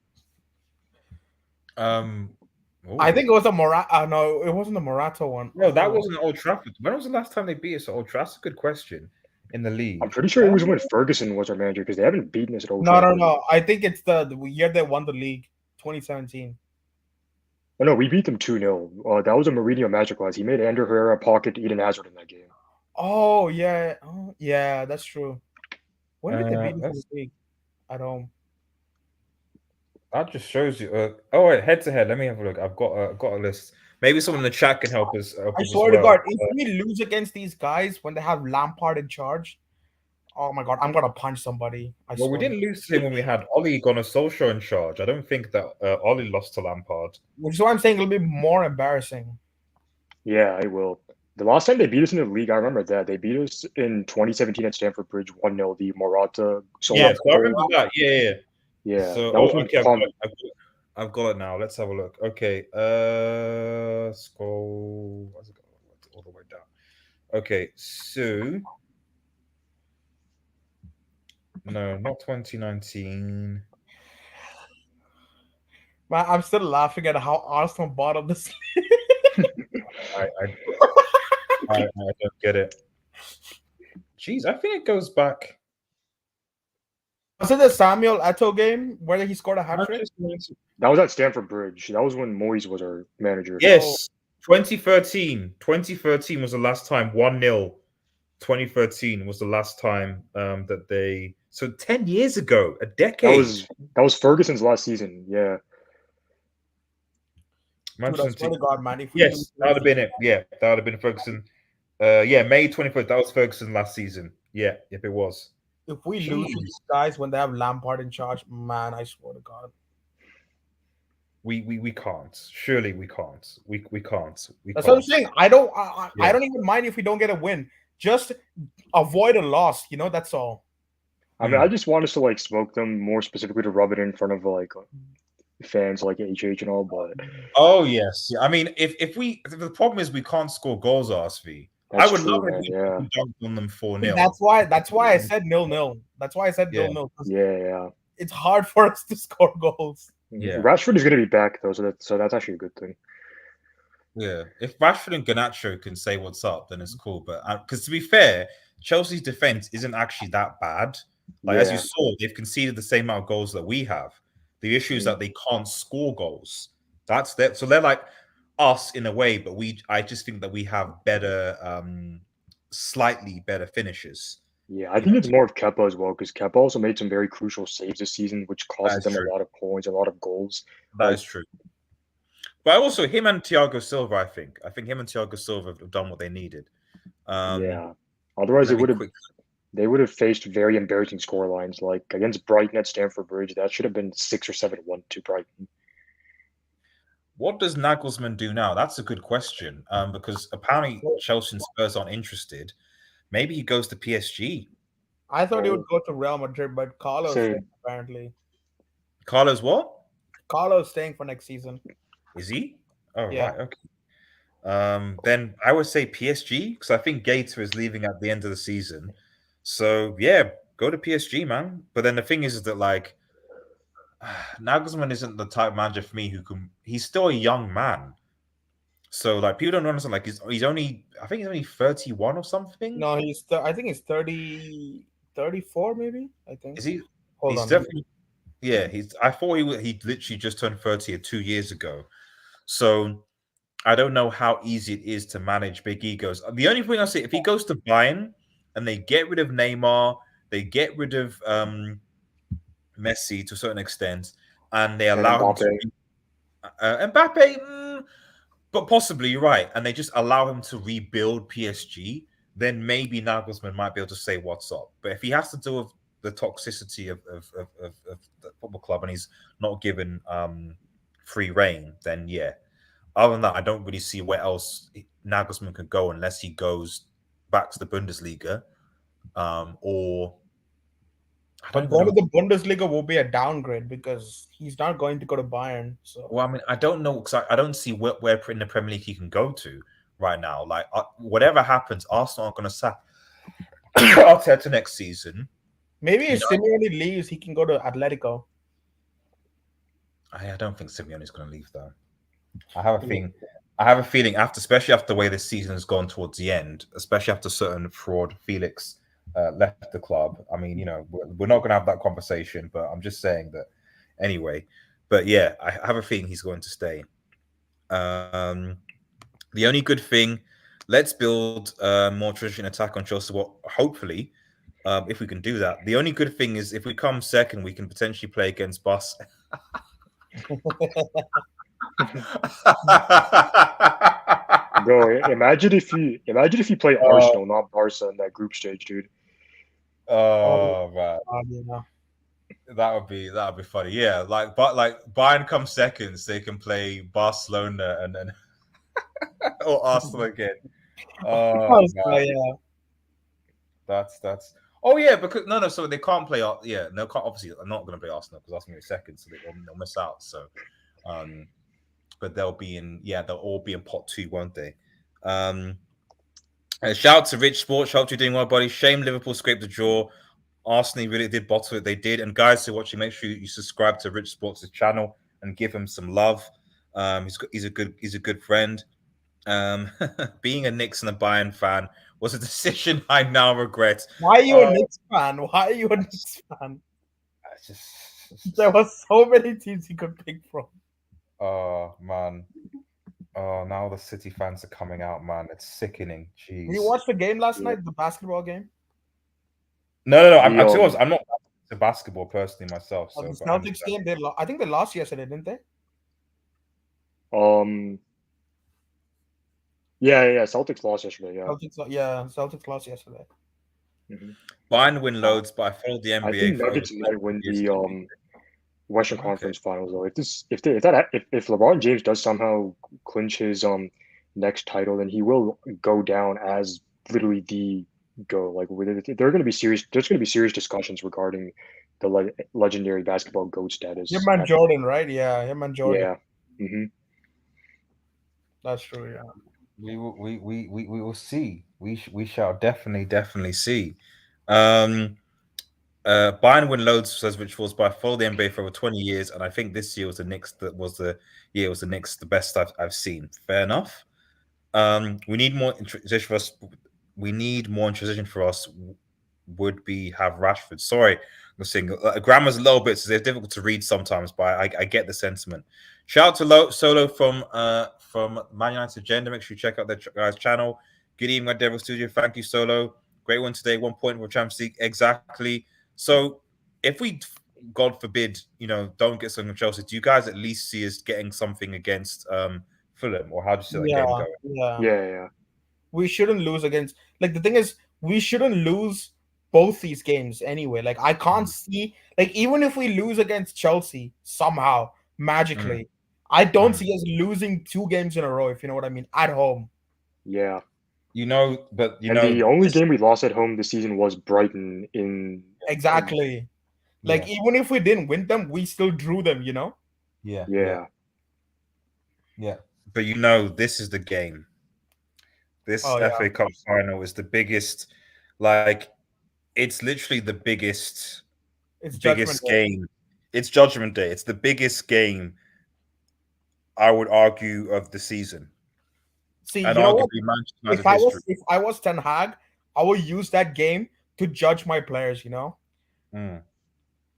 I think it was a Morata. No, it wasn't the Morata one. No, that wasn't Old Trafford. When was the last time they beat us at Old Trafford? That's a good question. In the league, I'm pretty sure it was when Ferguson was our manager because they haven't beaten us at Old Trafford. No. I think it's the year they won the league, 2017. Oh, no, we beat them 2-0. That was a Mourinho masterclass. He made Ander Herrera pocket Eden Hazard in that game. Oh yeah, that's true. When did they beat us in the league? At home. That just shows you. Oh wait, head to head. Let me have a look. I've got a list. Maybe someone in the chat can help us. I swear to God, if we lose against these guys when they have Lampard in charge, oh my God, I'm gonna punch somebody. Well, we didn't lose to him when we had Ole Gunnar Solskjaer in charge. I don't think that Ole lost to Lampard. Which is why I'm saying it'll be more embarrassing. Yeah, it will. The last time they beat us in the league, I remember that. They beat us in 2017 at Stamford Bridge 1-0, the Morata. Yeah, so I remember that. Yeah. So, I've got it now. Let's have a look. Okay. Scroll. What's it all the way down? Okay. So, no, not 2019. Man, I'm still laughing at how Arsenal bottom this. I don't get it. Jeez, I think it goes back. Was it the Samuel Eto'o game where he scored a hat trick? That was at Stamford Bridge. That was when Moyes was our manager. Yes, 2013. 2013 was the last time 1-0. 2013 was the last time that they. So 10 years ago, a decade. That was Ferguson's last season. Yeah. Dude, I swear to God, man. Yes, that would have been it. Yeah, that would have been Ferguson. May 21st. That was Ferguson last season. Yeah, if it was. If we lose these guys when they have Lampard in charge, man, I swear to God. We can't. Surely we can't. We can't. We That's what I'm can't. saying. I Yeah. don't even mind if we don't get a win. Just avoid a loss. That's all. I mean, I just want us to like smoke them more specifically to rub it in front of like fans like HH and all. But Oh yes. I mean, if the problem is we can't score goals, RSV. I that's would true, love it man. if Yeah, we dunked on them 4-0. That's why I said 0-0. That's why I said Yeah. 0-0. 'cause yeah. It's hard for us to score goals. Yeah. Rashford is going to be back though, so that's actually a good thing. Yeah, if Rashford and Garnacho can say what's up, then it's cool. But because to be fair, Chelsea's defense isn't actually that bad. Like as you Yeah. saw, they've conceded the same amount of goals that we have. The issue is that they can't score goals. That's that. So they're like us in a way, but I just think that we have better, slightly better finishes. Yeah, I think it's more of Kepa as well because Kepa also made some very crucial saves this season, which That costed is them true. a lot of points, a lot of goals. That Like, is true. But also him and Thiago Silva, I think him and Thiago Silva have done what they needed. yeah. Otherwise, Let me quick. they would have faced very embarrassing scorelines. Like against Brighton at Stamford Bridge, that should have been 6 or 7-1 to Brighton. What does Nagelsmann do now? That's a good question. Because apparently Chelsea and Spurs aren't interested. Maybe he goes to PSG. I thought he would go to Real Madrid, but Carlos Same. apparently. Carlos, what Carlos staying for next season. is he? Oh Yeah. right, okay. Then I would say PSG because I think Gator is leaving at the end of the season. So yeah, go to PSG, man. But then the thing is that like Nagelsmann isn't the type of manager for me who can. He's still a young man. So like people don't understand. Like he's only. I think he's only 31 or something. No, I think he's 30, 34 maybe. I think. Is he? Hold He's on. definitely. Yeah, I thought he literally just turned 30 2 years ago. So I don't know how easy it is to manage big egos. The only thing I say, if he goes to Bayern and they get rid of Neymar, they get rid of Messi to a certain extent, and they And allow him to Mbappe, but possibly you're right, and they just allow him to rebuild PSG, then maybe Nagelsmann might be able to say what's up. But if he has to deal with the toxicity of the football club and he's not given free reign, then yeah. Other than that, I don't really see where else Nagelsmann could go unless he goes back to the Bundesliga, or But going to the Bundesliga will be a downgrade because he's not going to go to Bayern. So well, I mean, I don't know because I don't see where in the Premier League he can go to right now. Like whatever happens, Arsenal aren't going to sack Arteta next season. Maybe if Simeone leaves, he can go to Atletico. I don't think Simeone's going to leave though. I have a feeling especially after the way this season has gone towards the end, especially after certain fraud Felix left the club. I mean, we're not going to have that conversation, but I'm just saying that anyway. But yeah, I have a feeling he's going to stay. The only good thing, let's build more traditional attack on Chelsea. Well, hopefully, if we can do that. The only good thing is if we come second, we can potentially play against Bus. Bro, imagine if you play Arsenal, not Barca in that group stage, dude. Oh man, that would be funny. Yeah, like Bayern comes second, so they can play Barcelona and then or Arsenal again. Oh yeah. That's. Oh yeah, because no, so they can't play. Yeah, no, obviously they're not going to play Arsenal because Arsenal is second, so they'll miss out. So, but they'll all be in pot 2, won't they? Shout out to Rich Sports. Hope you're doing well, buddy. Shame Liverpool scraped the draw. Arsenal really did bottle it. They did. And guys who are watching, make sure you subscribe to Rich Sports' channel and give him some love. He's a good friend. Being a Knicks and a Bayern fan was a decision I now regret. Why are you a Knicks fan? There were so many teams you could pick from. Oh man. Oh, now the City fans are coming out, man. It's sickening. Jeez. Did you watch the game last night, the basketball game? No. I'm not into basketball personally myself. So the Celtics game, I think they lost yesterday, didn't they? Yeah. Celtics lost yesterday. Yeah. Celtics lost yesterday. Mm-hmm. Bayern win loads, but I followed the NBA. I think Nuggets might win Western Okay. Conference Finals though. If LeBron James does somehow clinch his next title, then he will go down as literally the go. Like there are going to be serious. There's going to be serious discussions regarding the legendary basketball GOAT Him status. and Jordan, right? Yeah, him and Jordan. Yeah. hmm That's true. Yeah. We will see. We shall definitely see. Um, Bayern win loads says which was by follow the NBA for over 20 years, and I think this year was the Knicks that was the year was the Knicks the best I've seen. Fair enough. We need more in transition for us. We need more in transition for us. Would be have Rashford. Sorry, I'm saying grammar's a little bit, so it's difficult to read sometimes, but I get the sentiment. Shout out to Solo from Man United Agenda. Make sure you check out that guy's channel. Good evening, my Devil Studio. Thank you, Solo. Great one today. 1 point for Champions League. Exactly. So if we, God forbid, don't get something from Chelsea, do you guys at least see us getting something against Fulham, or how do you see that game Yeah. going? Yeah. Yeah. We shouldn't lose against. Like the thing is, we shouldn't lose both these games anyway. Like I can't see. Like even if we lose against Chelsea somehow magically, I don't see us losing 2 games in a row. If you know what I mean, at home. Yeah. But And the only game we lost at home this season was Brighton in. Exactly. Like even if we didn't win them, we still drew them. You know. Yeah. Yeah. But this is the game. This Oh, yeah. FA Cup final is the biggest. Like, it's literally the biggest It's Judgment Day. game. It's Judgment Day. It's the biggest game, I would argue, of the season. See, And you know what? arguably Manchester United's If I was Ten Hag, I would use that game to judge my players. You know,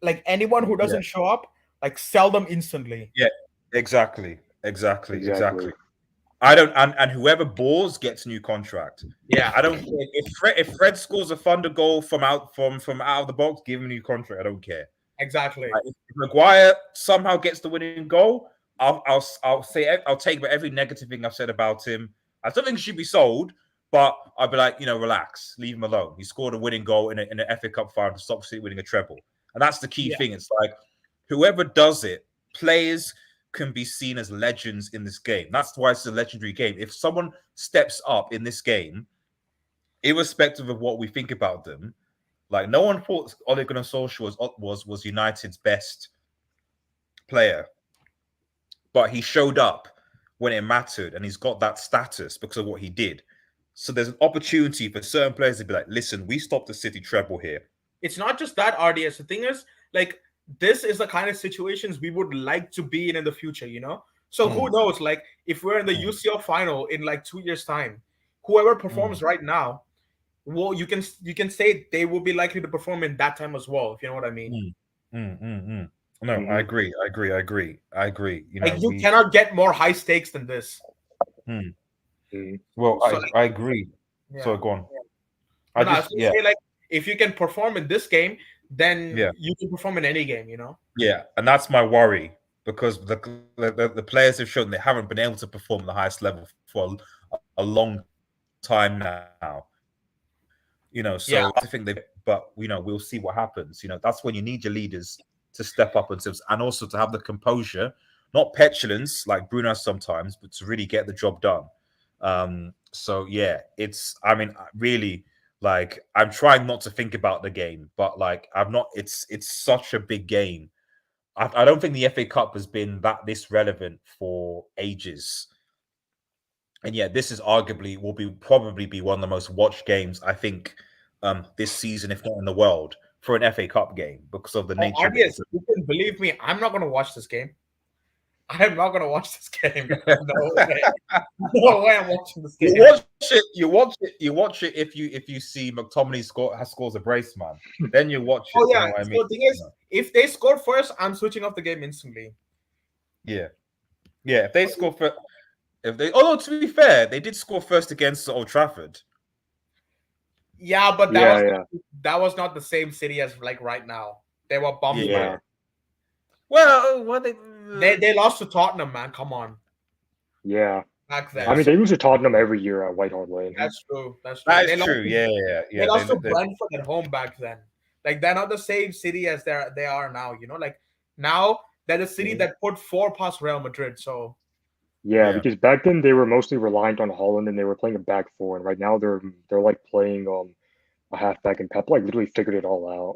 like anyone who doesn't show up, like sell them instantly. Yeah, exactly. I don't, and whoever bores gets a new contract. Yeah, I don't care if Fred scores a thunder goal from out of the box, give him a new contract. I don't care. Exactly. If Maguire somehow gets the winning goal, I'll take every negative thing I've said about him. I still think he should be sold, but I'll be like, relax, leave him alone. He scored a winning goal in an FA Cup final to stop City winning a treble, and that's the key thing. It's like whoever does it, players can be seen as legends in this game. That's why it's a legendary game. If someone steps up in this game, irrespective of what we think about them, like no one thought Ole Gunnar Solskjaer was United's best player, but he showed up when it mattered, and he's got that status because of what he did. So there's an opportunity for certain players to be like, listen, we stopped the City treble here. It's not just that, RDS. The thing is, like, this is the kind of situations we would like to be in the future, So who knows? Like, if we're in the UCL final in like 2 years' time, whoever performs right now, well, you can say they will be likely to perform in that time as well, if you know what I mean. No, I agree. Like you cannot get more high stakes than this. Well, so I agree. Yeah. So go on. I say, like, if you can perform in this game, then you can perform in any game, Yeah, and that's my worry, because the players have shown they haven't been able to perform at the highest level for a long time now. So I think but we'll see what happens. That's when you need your leaders to step up and also to have the composure, not petulance like Bruno sometimes, but to really get the job done. So yeah, really, like, I'm trying not to think about the game, but like it's such a big game. I don't think the FA Cup has been this relevant for ages. And yeah, this is arguably probably be one of the most watched games, I think, this season, if not in the world, for an FA Cup game, because of the nature of it. You can believe me, I'm not going to watch this game. I am not going to watch this game. No way. No way I'm watching this game. You watch it if you see McTominay scores a brace, man. Then you watch it. Oh yeah. You know what I mean? So the thing is, if they score first, I'm switching off the game instantly. Yeah. If they score first, although to be fair, they did score first against Old Trafford. Yeah, but that was not the same City as like right now. They were bumping. Yeah. Well, they lost to Tottenham, man. Come on. Yeah. Back then. I mean, they lose to Tottenham every year at White Hart Lane. That's true. That is true. Yeah. They lost to Brentford at home back then. Like, they're not the same City as they are now. Like, Now they're the city Mhm. that put 4 past Real Madrid. So Yeah, Yeah. because back then they were mostly reliant on Holland and they were playing a back four, and right now they're like playing a halfback, and Pep like literally figured it all out.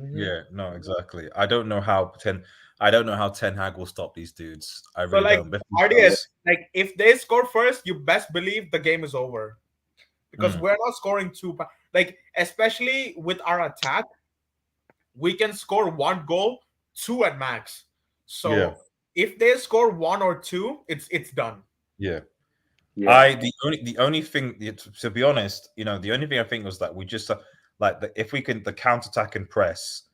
mhm. Yeah, no, exactly. I don't know how Ten Hag will stop these dudes. I So really like don't. But if he Yeah, RDS, does, like if they score first, you best believe the game is over because mm, we're not scoring like especially with our attack, we can score 1 goal, 2 at max. yeah, So if they score 1 or 2, it's done. yeah. yeah, The only thing to be honest, the only thing I think was that we just like if we can the counter attack and press,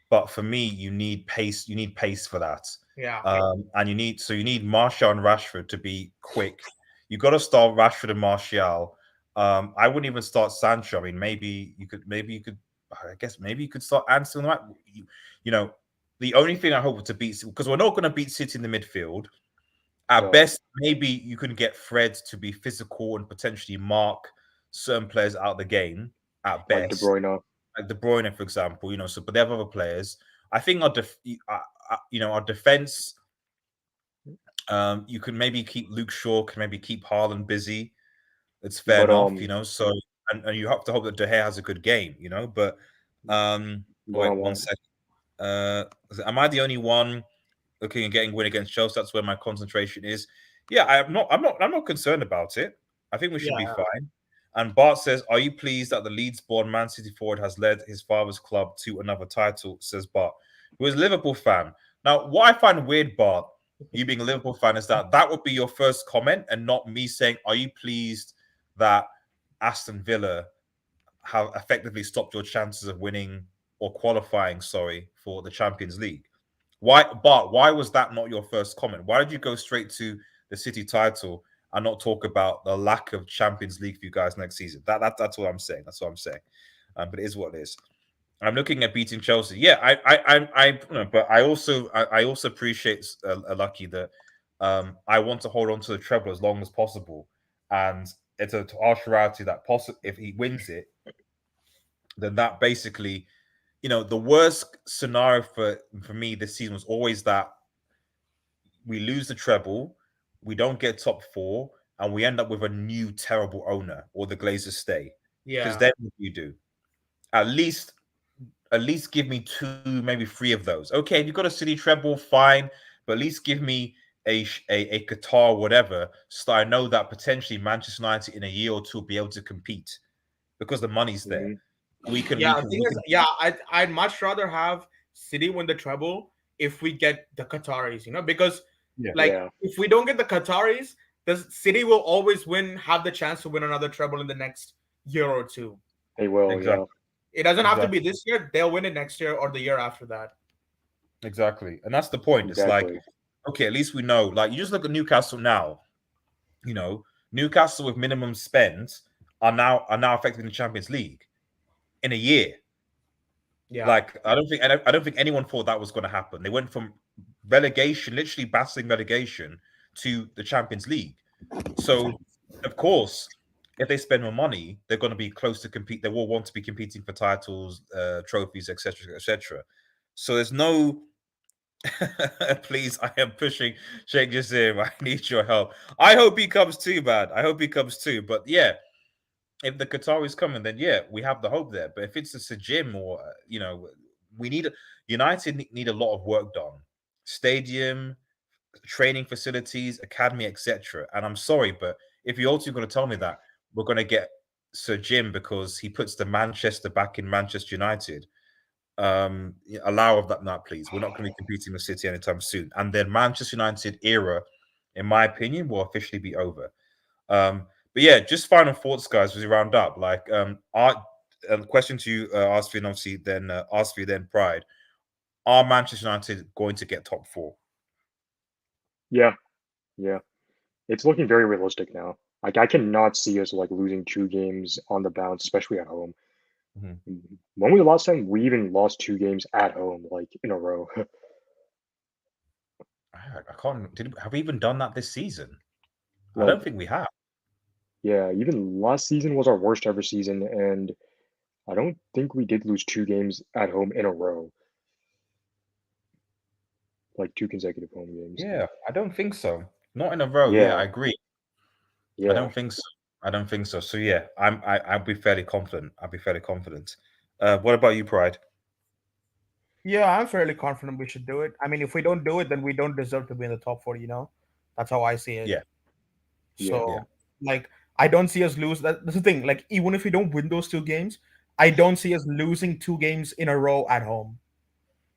but for me you need pace. You need pace for that, Yeah. and you need Martial and Rashford to be quick. You got to start Rashford and Martial. I wouldn't even start Sancho. I mean, maybe you could. I guess maybe you could start Ansel. You know, the only thing I hope to beat because we're not going to beat City in the midfield. At no, best, maybe you can get Fred to be physical and potentially mark certain players out of the game. At like De best, Bruyne. like De Bruyne, for example. So but they have other players. I think our defense. You can maybe keep Luke Shaw, can maybe keep Haaland busy. It's fair But enough. So and you have to hope that De Gea has a good game. But wait one one-on-one. sec. Am I the only one looking and getting win against Chelsea? That's where my concentration is. Yeah, I'm not concerned about it. I think we should be Yeah. fine. And Bart says, "Are you pleased that the Leeds-born Man City forward has led his father's club to another title?" Says Bart, who is a Liverpool fan. Now, what I find weird, Bart, you being a Liverpool fan, is that would be your first comment, and not me saying, "Are you pleased that Aston Villa have effectively stopped your chances of winning or qualifying, sorry, for the Champions League?" Why was that not your first comment? Why did you go straight to the City title and not talk about the lack of Champions League for you guys next season? That's what I'm saying. That's what I'm saying. But it is what it is. I'm looking at beating Chelsea. Yeah, but I also appreciate Lucky that I want to hold on to the treble as long as possible, and it's a harsh reality that if he wins it, then that basically, the worst scenario for me this season was always that we lose the treble, we don't get top four, and we end up with a new terrible owner, or the Glazers stay. Because Yeah. then what do you do? At least, at least give me two, maybe three of those. Okay, if you've got a city treble, fine, but at least give me a Qatar, whatever, so I know that potentially Manchester United in a year or two will be able to compete because the money's there. Hmm. Yeah, the thing We is, can. yeah, I'd much rather have City win the treble if we get the Qataris, because Yeah, like Yeah, if we don't get the Qataris, the City will always have the chance to win another treble in the next year or two. they will. Yeah, exactly, It doesn't have to be exactly. this year; they'll win it next year or the year after that. Exactly. And that's the point. It's like, exactly. okay, at least we know. Like, you just look at Newcastle now, you know, Newcastle with minimum spend are now effective in the Champions League in a year. Yeah, Like, I don't think anyone thought that was going to happen. They went from relegation, literally battling relegation, to the Champions League. So, of course, if they spend more money, they're going to be close to compete. They will want to be competing for titles, trophies, etc., etc. So there's no please, I am pushing Sheikh Jassim. I need your help. I hope he comes too, man. I hope he comes too. But yeah, if the Qataris coming, then yeah, we have the hope there. But if it's a Sajim or we need United need a lot of work done. Stadium, training facilities, academy, etc. And I'm sorry, but if you're also going to tell me that we're going to get Sir Jim because he puts the Manchester back in Manchester United, allow of that now, please. We're not going to be competing with City anytime soon. And then Manchester United era, in my opinion, will officially be over. But yeah, just final thoughts, guys, as we round up. Like, question to you, Arsfi, and obviously then Arsfi, then Pride. Are Manchester United going to get top four? Yeah, yeah. It's looking very realistic now. Like I cannot see us like losing 2 games on the bounce, especially at home. Mhm. When we last time we even lost 2 games at home, like in a row. I can't. Have we even done that this season? I Like don't think we have. yeah, even last season was our worst ever season, and I don't think we did lose 2 games at home in a row. like 2 consecutive home games. Yeah, I don't think so. Not in a row. Yeah, I agree. I Yeah. don't think so. I don't think so. So yeah, I'll be fairly confident. I'll be fairly confident. What about you, Pride? Yeah, I'm fairly confident we should do it. I mean, if we don't do it, then we don't deserve to be in the top 4, you know? That's how I see it. Yeah, Yeah. yeah. So, like, I don't see us lose. That's the thing. Like, even if we don't win those 2 games, I don't see us losing 2 games in a row at home,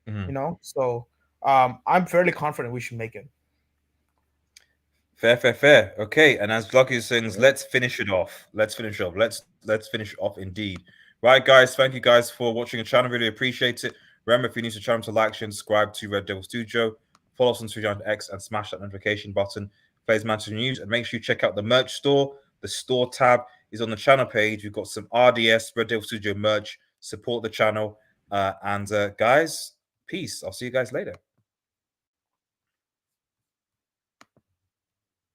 Mhm. you know? So, I'm fairly confident we should make it. Fair, fair, fair. Okay, and as Lucky sings, Yeah. let's finish it off. Let's finish off. Let's finish off indeed. Right, guys. Thank you guys for watching the channel. Really appreciate it. Remember, if you're new to the channel, to like, share, and subscribe to Red Devil Studio. Follow us on Twitter and X, and smash that notification button. Plays Manchester News, and make sure you check out the merch store. The store tab is on the channel page. We've got some RDS Red Devil Studio merch. Support the channel, and guys, peace. I'll see you guys later.